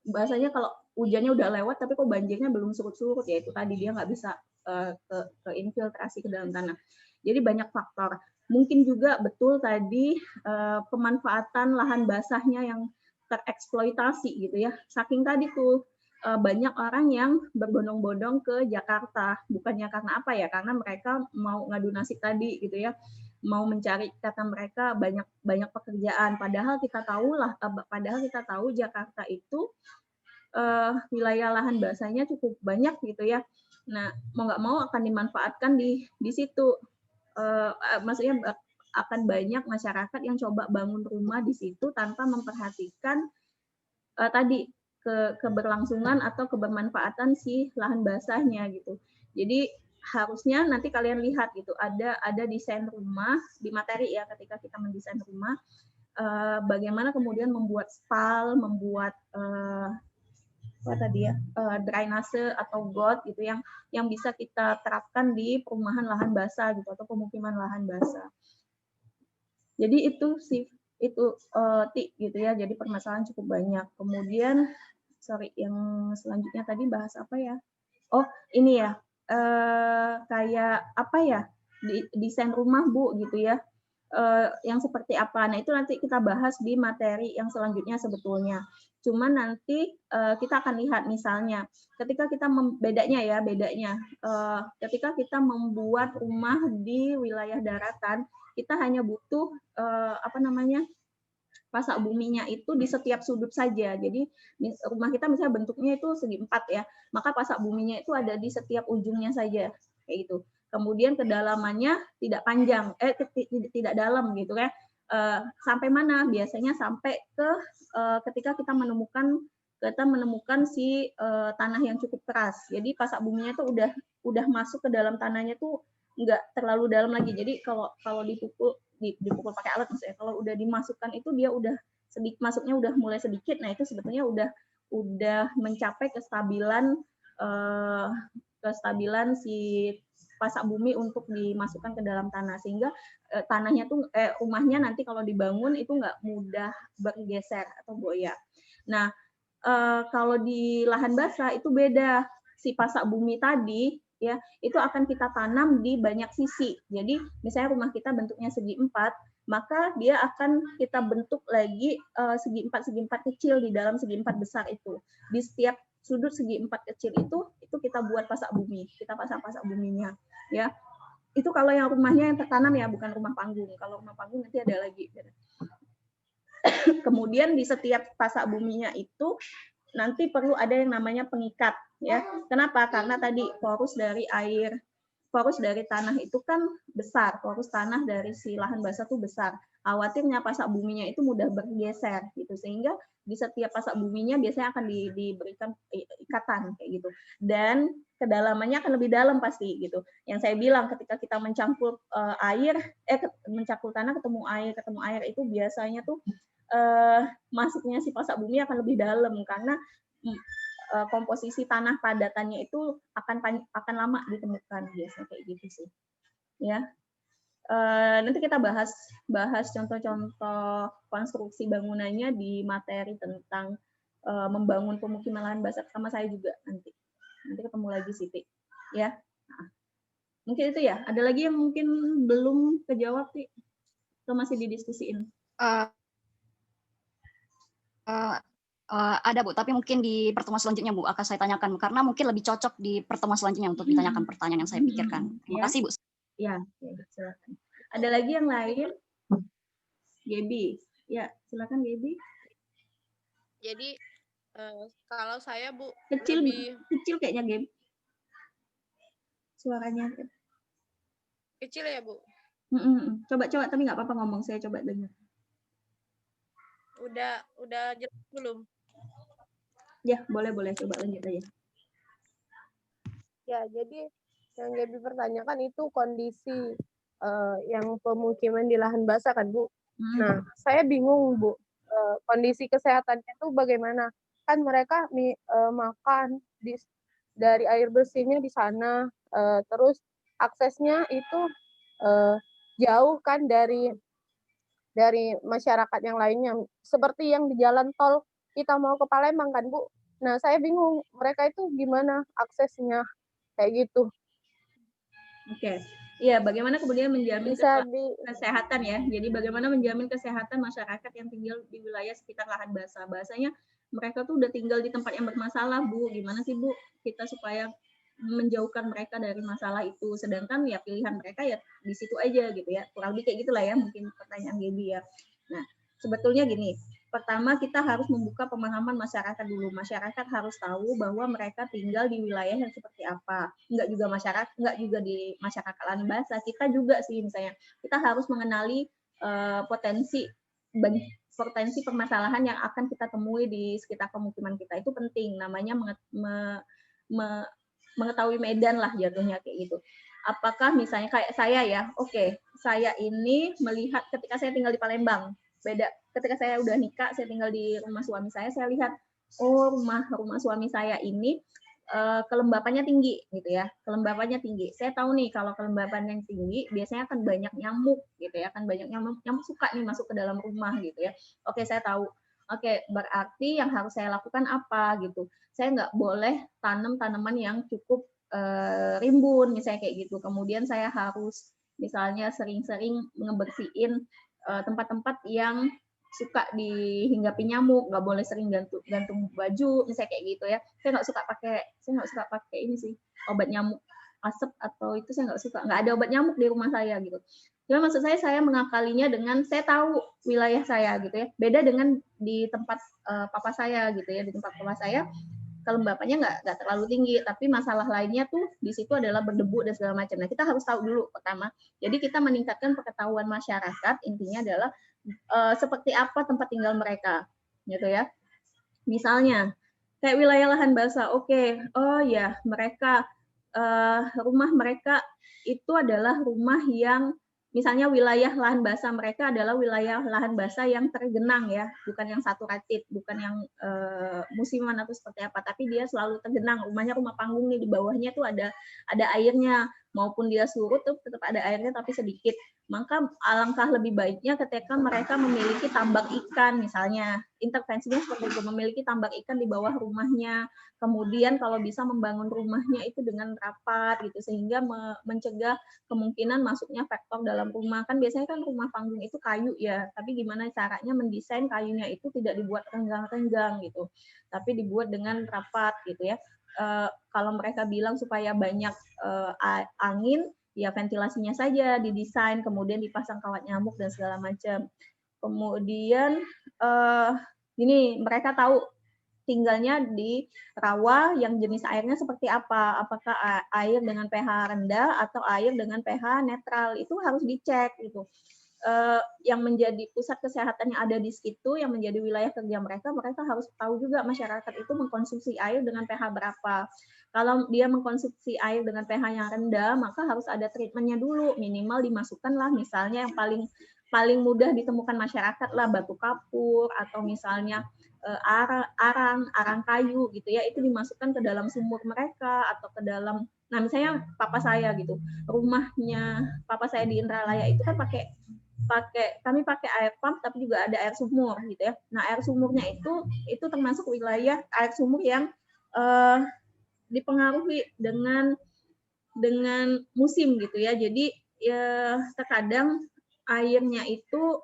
Bahasanya kalau hujannya udah lewat tapi kok banjirnya belum surut-surut, ya itu tadi dia nggak bisa ke infiltrasi ke dalam tanah. Jadi banyak faktor. Mungkin juga betul tadi pemanfaatan lahan basahnya yang tereksploitasi gitu ya. Saking tadi tuh banyak orang yang berbondong-bondong ke Jakarta, bukannya karena apa ya, karena mereka mau ngadu nasib tadi gitu ya, mau mencari, kata mereka banyak pekerjaan. Padahal kita tahu Jakarta itu wilayah lahan basahnya cukup banyak gitu ya. Nah, mau nggak mau akan dimanfaatkan di situ. Maksudnya akan banyak masyarakat yang coba bangun rumah di situ tanpa memperhatikan tadi keberlangsungan atau kebermanfaatan si lahan basahnya gitu. Jadi harusnya nanti kalian lihat gitu, ada desain rumah di materi ya, ketika kita mendesain rumah bagaimana kemudian membuat spal, membuat drainase atau got gitu yang bisa kita terapkan di perumahan lahan basah gitu atau pemukiman lahan basah. Jadi itu gitu ya. Jadi permasalahan cukup banyak. Kemudian yang selanjutnya tadi bahas apa ya? Oh, ini ya. Kayak apa ya? Desain rumah, Bu, gitu ya. Yang seperti apa. Nah, itu nanti kita bahas di materi yang selanjutnya sebetulnya. Cuman nanti kita akan lihat misalnya ketika kita bedanya ketika kita membuat rumah di wilayah daratan, kita hanya butuh pasak buminya itu di setiap sudut saja. Jadi rumah kita misalnya bentuknya itu segi 4 ya, maka pasak buminya itu ada di setiap ujungnya saja kayak gitu. Kemudian kedalamannya tidak panjang, tidak dalam gitu ya. Sampai mana? Biasanya sampai ke ketika kita menemukan si tanah yang cukup keras. Jadi pasak buminya itu udah masuk ke dalam tanahnya tuh nggak terlalu dalam lagi. Jadi kalau dipukul pakai alat misalnya, kalau udah dimasukkan itu dia udah masuknya udah mulai sedikit. Nah, itu sebetulnya udah mencapai kestabilan si pasak bumi untuk dimasukkan ke dalam tanah, sehingga tanahnya tuh rumahnya nanti kalau dibangun itu nggak mudah bergeser atau goyah. Nah, kalau di lahan basah itu beda, si pasak bumi tadi ya itu akan kita tanam di banyak sisi. Jadi misalnya rumah kita bentuknya segi 4, maka dia akan kita bentuk lagi segi 4 kecil di dalam segi 4 besar itu. Di setiap sudut segi 4 kecil itu kita buat pasak bumi, kita pasang pasak buminya ya. Itu kalau yang rumahnya yang tertanam ya, bukan rumah panggung. Kalau rumah panggung nanti ada lagi. Kemudian di setiap pasak buminya itu nanti perlu ada yang namanya pengikat ya. Kenapa? Karena tadi porus dari tanah itu kan besar, porus tanah dari si lahan basah itu besar. Khawatirnya pasak buminya itu mudah bergeser gitu, sehingga di setiap pasak buminya biasanya akan diberikan ikatan kayak gitu. Dan kedalamannya akan lebih dalam pasti gitu. Yang saya bilang ketika kita mencampur mencampur tanah ketemu air itu biasanya tuh masuknya si pasak bumi akan lebih dalam karena komposisi tanah padatannya itu akan lama ditemukan biasanya kayak gitu sih ya. Nanti kita bahas contoh-contoh konstruksi bangunannya di materi tentang membangun pemukiman lahan basah sama saya juga nanti ketemu lagi Siti ya. Nah, mungkin itu ya, ada lagi yang mungkin belum kejawab sih atau masih didiskusiin? Ada Bu, tapi mungkin di pertemuan selanjutnya Bu akan saya tanyakan karena mungkin lebih cocok di pertemuan selanjutnya untuk ditanyakan pertanyaan yang saya pikirkan. Terima kasih Bu. Ya, silakan. Ada lagi yang lain? Gaby, ya silakan Gaby. Jadi kalau saya Bu kecil kayaknya Gaby. Suaranya kecil ya Bu. Coba tapi nggak apa-apa ngomong, saya coba dengar. Udah jelas belum? Ya, boleh coba lanjut aja. Ya, jadi yang Gaby pertanyakan itu kondisi yang pemukiman di lahan basah kan, Bu? Nah, saya bingung, Bu. Kondisi kesehatannya itu bagaimana? Kan mereka makan dari air bersihnya di sana, terus aksesnya itu jauh kan dari masyarakat yang lainnya. Seperti yang di jalan tol kita mau ke Palembang kan, Bu? Nah, saya bingung mereka itu gimana aksesnya kayak gitu. Oke. Iya, bagaimana kemudian menjamin kesehatan ya. Jadi bagaimana menjamin kesehatan masyarakat yang tinggal di wilayah sekitar lahan basah. Bahasanya mereka tuh udah tinggal di tempat yang bermasalah, Bu. Gimana sih, Bu, kita supaya menjauhkan mereka dari masalah itu. Sedangkan ya pilihan mereka ya di situ aja gitu ya. Kurang lebih kayak gitulah ya mungkin pertanyaan Gaby ya. Nah, sebetulnya gini, pertama kita harus membuka pemahaman masyarakat dulu. Masyarakat harus tahu bahwa mereka tinggal di wilayah yang seperti apa. Enggak juga di masyarakat lahan basah. Kita juga sih misalnya kita harus mengenali potensi permasalahan yang akan kita temui di sekitar pemukiman kita. Itu penting. Namanya mengetahui medan lah jatuhnya kayak gitu. Apakah misalnya kayak saya ya, oke, saya ini melihat ketika saya tinggal di Palembang, beda ketika saya udah nikah, saya tinggal di rumah suami saya lihat, oh rumah suami saya ini kelembapannya tinggi gitu ya, kelembapannya tinggi. Saya tahu nih kalau kelembapannya tinggi biasanya akan banyak nyamuk gitu ya, akan banyak nyamuk suka nih masuk ke dalam rumah gitu ya. Oke, saya tahu. Oke, berarti yang harus saya lakukan apa gitu. Saya nggak boleh tanam tanaman yang cukup rimbun misalnya kayak gitu. Kemudian saya harus misalnya sering-sering ngebersihin tempat-tempat yang suka dihinggapi nyamuk, nggak boleh sering gantung baju misalnya kayak gitu ya. Saya nggak suka pakai ini sih, obat nyamuk asap atau itu saya nggak ada obat nyamuk di rumah saya gitu. Cuma maksud saya mengakalinya dengan saya tahu wilayah saya gitu ya, beda dengan di tempat papa saya gitu ya. Di tempat papa saya kelembapannya nggak terlalu tinggi, tapi masalah lainnya tuh di situ adalah berdebu dan segala macam. Nah, kita harus tahu dulu pertama. Jadi kita meningkatkan pengetahuan masyarakat, intinya adalah seperti apa tempat tinggal mereka, gitu ya. Misalnya kayak wilayah lahan basah, oke, oh ya mereka rumah mereka itu adalah rumah yang misalnya wilayah lahan basah mereka adalah wilayah lahan basah yang tergenang ya, bukan yang saturated, bukan yang musiman atau seperti apa, tapi dia selalu tergenang. Rumahnya rumah panggung nih, di bawahnya tuh ada airnya, maupun dia surut tuh tetap ada airnya tapi sedikit. Maka alangkah lebih baiknya ketika mereka memiliki tambak ikan misalnya, intervensinya seperti itu, memiliki tambak ikan di bawah rumahnya. Kemudian kalau bisa membangun rumahnya itu dengan rapat gitu, sehingga mencegah kemungkinan masuknya faktor dalam rumah. Kan biasanya kan rumah panggung itu kayu ya, tapi gimana caranya mendesain kayunya itu tidak dibuat renggang-renggang gitu, tapi dibuat dengan rapat gitu ya. Kalau mereka bilang supaya banyak angin, ya ventilasinya saja didesain, kemudian dipasang kawat nyamuk dan segala macam. Kemudian ini mereka tahu tinggalnya di rawa yang jenis airnya seperti apa, apakah air dengan pH rendah atau air dengan pH netral, itu harus dicek gitu. Yang menjadi pusat kesehatan yang ada di situ, yang menjadi wilayah kerja mereka, mereka harus tahu juga masyarakat itu mengkonsumsi air dengan pH berapa. Kalau dia mengkonsumsi air dengan pH yang rendah, maka harus ada treatmentnya dulu, minimal dimasukkanlah misalnya yang paling mudah ditemukan masyarakat lah batu kapur atau misalnya arang kayu gitu ya, itu dimasukkan ke dalam sumur mereka atau ke dalam, nah misalnya papa saya gitu, rumahnya papa saya di Indralaya itu kan kami pakai air pump tapi juga ada air sumur gitu ya. Nah air sumurnya itu termasuk wilayah air sumur yang dipengaruhi dengan musim gitu ya. Jadi ya terkadang airnya itu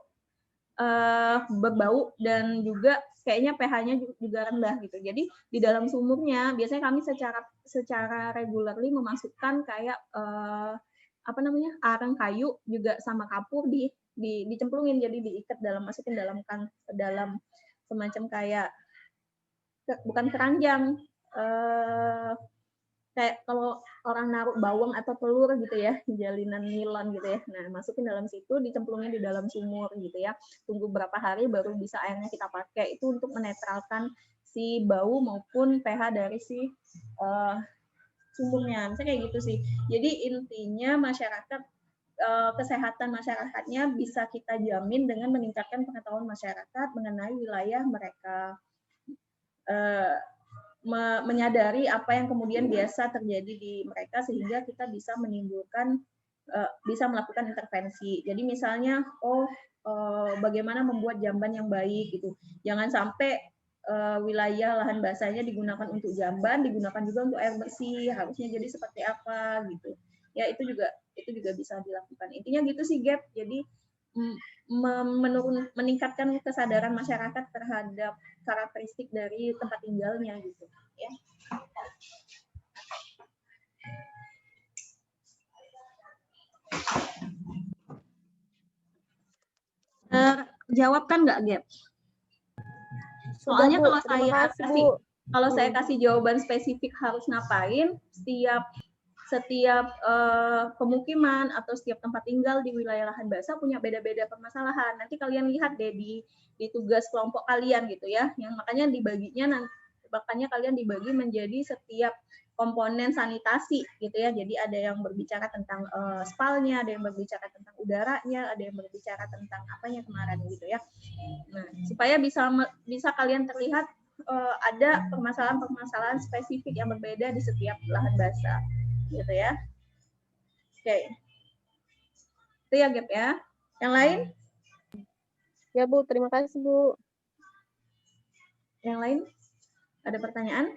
berbau dan juga kayaknya pH-nya juga rendah gitu. Jadi di dalam sumurnya biasanya kami secara regularly memasukkan kayak arang kayu juga sama kapur dicemplungin, jadi diikat masukin dalam semacam kayak bukan keranjang, kayak kalau orang naruh bawang atau telur gitu ya, jalinan nilon gitu ya. Nah, masukin dalam situ, dicemplungin di dalam sumur gitu ya. Tunggu berapa hari baru bisa airnya kita pakai. Itu untuk menetralkan si bau maupun pH dari si sumurnya. Misalnya kayak gitu sih. Jadi intinya masyarakat, kesehatan masyarakatnya bisa kita jamin dengan meningkatkan pengetahuan masyarakat mengenai wilayah mereka. Menyadari apa yang kemudian biasa terjadi di mereka sehingga kita bisa bisa melakukan intervensi. Jadi misalnya bagaimana membuat jamban yang baik gitu. Jangan sampai wilayah lahan basahnya digunakan untuk jamban, digunakan juga untuk air bersih. Harusnya jadi seperti apa gitu. Ya itu juga bisa dilakukan. Intinya gitu sih, Gap. Jadi meningkatkan kesadaran masyarakat terhadap karakteristik dari tempat tinggalnya gitu ya. Terjawab kan nggak, Gap? Soalnya kalau saya kasih jawaban spesifik harus ngapain, setiap pemukiman atau setiap tempat tinggal di wilayah lahan basah punya beda-beda permasalahan. Nanti kalian lihat deh di tugas kelompok kalian gitu ya, yang makanya kalian dibagi menjadi setiap komponen sanitasi gitu ya. Jadi ada yang berbicara tentang spalnya, ada yang berbicara tentang udaranya, ada yang berbicara tentang apanya kemarin gitu ya. Nah, supaya bisa kalian terlihat ada permasalahan spesifik yang berbeda di setiap lahan basah gitu ya. Oke. Itu ya, Gap ya. Yang lain? Ya, Bu. Terima kasih, Bu. Yang lain? Ada pertanyaan?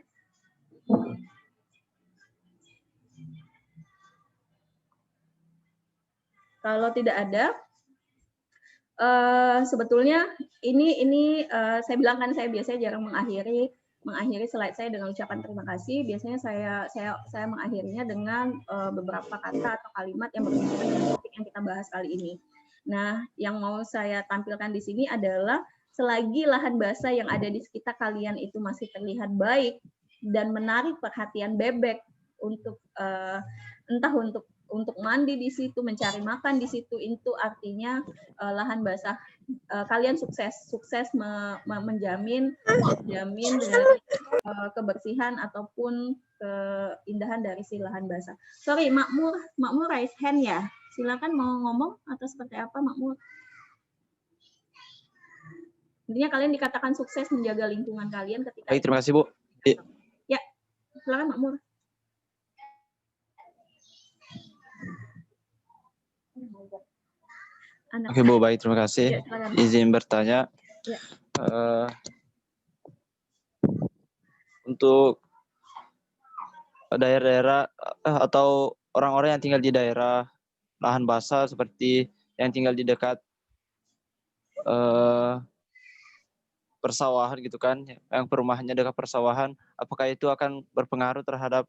Kalau tidak ada, sebetulnya ini saya bilang kan saya biasanya jarang mengakhiri slide saya dengan ucapan terima kasih. Biasanya saya mengakhirinya dengan beberapa kata atau kalimat yang berhubungan dengan topik yang kita bahas kali ini. Nah, yang mau saya tampilkan di sini adalah selagi lahan basah yang ada di sekitar kalian itu masih terlihat baik dan menarik perhatian bebek untuk entah untuk mandi di situ, mencari makan di situ, itu artinya lahan basah kalian sukses menjamin dari kebersihan ataupun keindahan dari si lahan basah. Sorry, Makmur raise hand ya. Silakan mau ngomong atau seperti apa, Makmur? Intinya kalian dikatakan sukses menjaga lingkungan kalian ketika. Baik, terima kasih, Bu. Ya, silakan Makmur. Oke, Bu, baik, terima kasih. Ya, izin bertanya. Ya. Untuk daerah-daerah atau orang-orang yang tinggal di daerah lahan basah seperti yang tinggal di dekat persawahan gitu kan, yang perumahannya dekat persawahan, apakah itu akan berpengaruh terhadap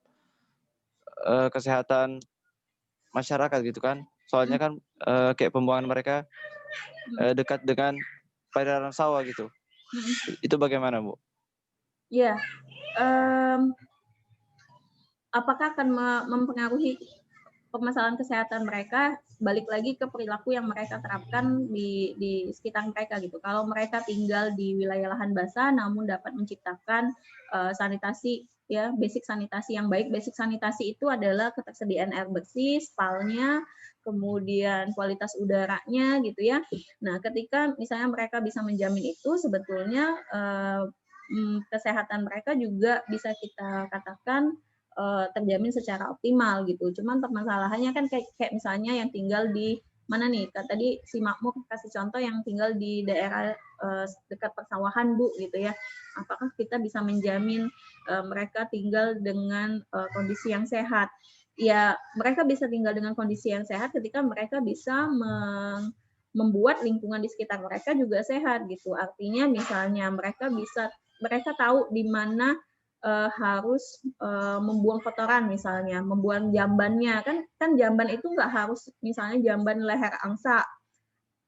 kesehatan masyarakat gitu kan. Soalnya kan kayak pembuangan mereka dekat dengan perairan sawah gitu. Itu bagaimana, Bu? Ya, apakah akan mempengaruhi permasalahan kesehatan mereka? Balik lagi ke perilaku yang mereka terapkan di sekitar mereka gitu. Kalau mereka tinggal di wilayah lahan basah, namun dapat menciptakan sanitasi, ya, basic sanitasi yang baik. Basic sanitasi itu adalah ketersediaan air bersih, spalnya, kemudian kualitas udaranya gitu ya. Nah, ketika misalnya mereka bisa menjamin itu, sebetulnya kesehatan mereka juga bisa kita katakan terjamin secara optimal gitu. Cuman permasalahannya kan kayak misalnya yang tinggal di mana nih? Tadi si Makmur kasih contoh yang tinggal di daerah dekat persawahan, Bu, gitu ya. Apakah kita bisa menjamin mereka tinggal dengan kondisi yang sehat? Ya, mereka bisa tinggal dengan kondisi yang sehat ketika mereka bisa membuat lingkungan di sekitar mereka juga sehat gitu. Artinya misalnya mereka tahu di mana harus membuang kotoran, misalnya membuang jambannya, kan jamban itu nggak harus misalnya jamban leher angsa.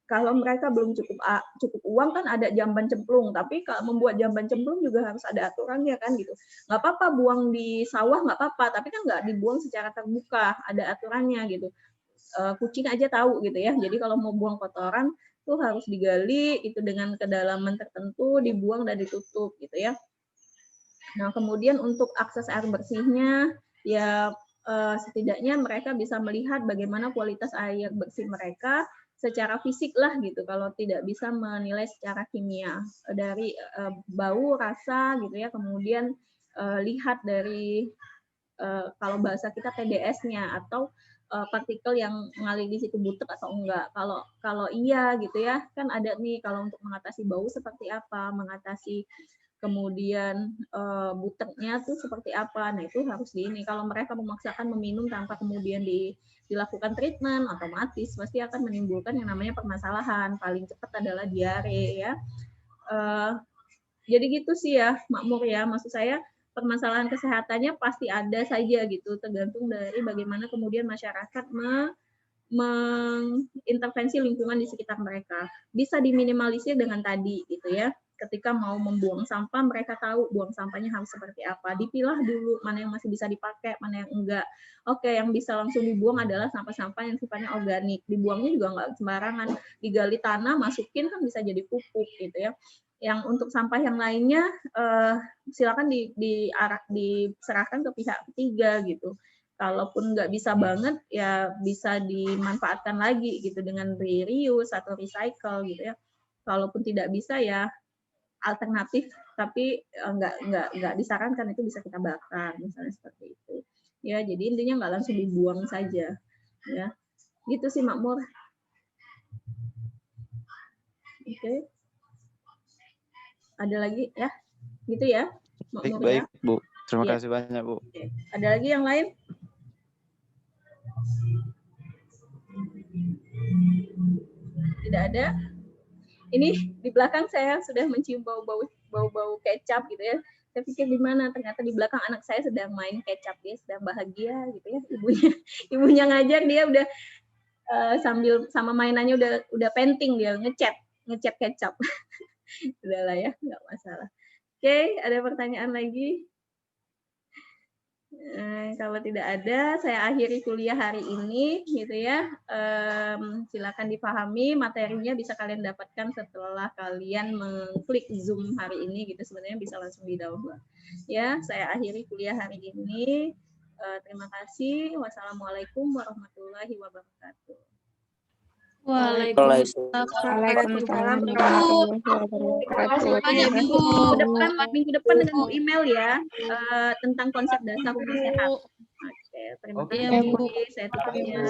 Kalau mereka belum cukup uang kan ada jamban cemplung, tapi kalau membuat jamban cemplung juga harus ada aturannya kan gitu. Nggak apa-apa buang di sawah, nggak apa-apa, tapi kan nggak dibuang secara terbuka, ada aturannya gitu. Kucing aja tahu gitu ya. Jadi kalau mau buang kotoran tuh harus digali itu dengan kedalaman tertentu, dibuang dan ditutup gitu ya. Nah, kemudian untuk akses air bersihnya, ya setidaknya mereka bisa melihat bagaimana kualitas air bersih mereka secara fisik lah gitu, kalau tidak bisa menilai secara kimia dari bau, rasa gitu ya, kemudian lihat dari kalau bahasa kita TDS-nya atau partikel yang mengalir di situ butek atau enggak. Kalau iya gitu ya, kan ada nih kalau untuk mengatasi bau seperti apa, mengatasi kemudian buteknya tuh seperti apa. Nah, itu harus kalau mereka memaksakan meminum tanpa kemudian dilakukan treatment, otomatis pasti akan menimbulkan yang namanya permasalahan. Paling cepat adalah diare ya. Jadi gitu sih ya, Makmur ya. Maksud saya permasalahan kesehatannya pasti ada saja gitu, tergantung dari bagaimana kemudian masyarakat mengintervensi lingkungan di sekitar mereka. Bisa diminimalisir dengan tadi gitu ya. Ketika mau membuang sampah, mereka tahu buang sampahnya harus seperti apa. Dipilah dulu mana yang masih bisa dipakai, mana yang enggak. Oke, yang bisa langsung dibuang adalah sampah-sampah yang sifatnya organik. Dibuangnya juga enggak sembarangan. Digali tanah, masukin kan bisa jadi pupuk gitu ya. Yang untuk sampah yang lainnya silakan diserahkan ke pihak ketiga gitu. Kalaupun nggak bisa banget, ya bisa dimanfaatkan lagi gitu dengan reuse atau recycle gitu ya. Kalaupun tidak bisa ya alternatif, tapi nggak disarankan itu bisa kita bakar misalnya seperti itu. Ya, jadi intinya nggak langsung dibuang saja. Ya, gitu sih Makmur. Oke. Ada lagi ya? Gitu ya, Makmur ya. Baik, Bu. Terima Ya. kasih banyak, Bu. Oke. Ada lagi yang lain? Tidak ada. Ini di belakang saya sudah mencium bau kecap gitu ya. Saya pikir di mana, ternyata di belakang anak saya sedang main kecap, dia sedang bahagia gitu ya. Ibunya ngajak, dia udah sambil sama mainannya udah painting, dia ngecat kecap. Udahlah ya, nggak masalah. Oke, ada pertanyaan lagi? Kalau tidak ada, saya akhiri kuliah hari ini, gitu ya. Silakan dipahami materinya, bisa kalian dapatkan setelah kalian mengklik Zoom hari ini, gitu. Sebenarnya bisa langsung di-download. Ya, saya akhiri kuliah hari ini. Terima kasih. Wassalamualaikum warahmatullahi wabarakatuh. Waalaikumsalam Minggu depan dengan Bu email ya tentang konsep dasar rumah sehat. Oke, terima kasih. Saya tutup ya.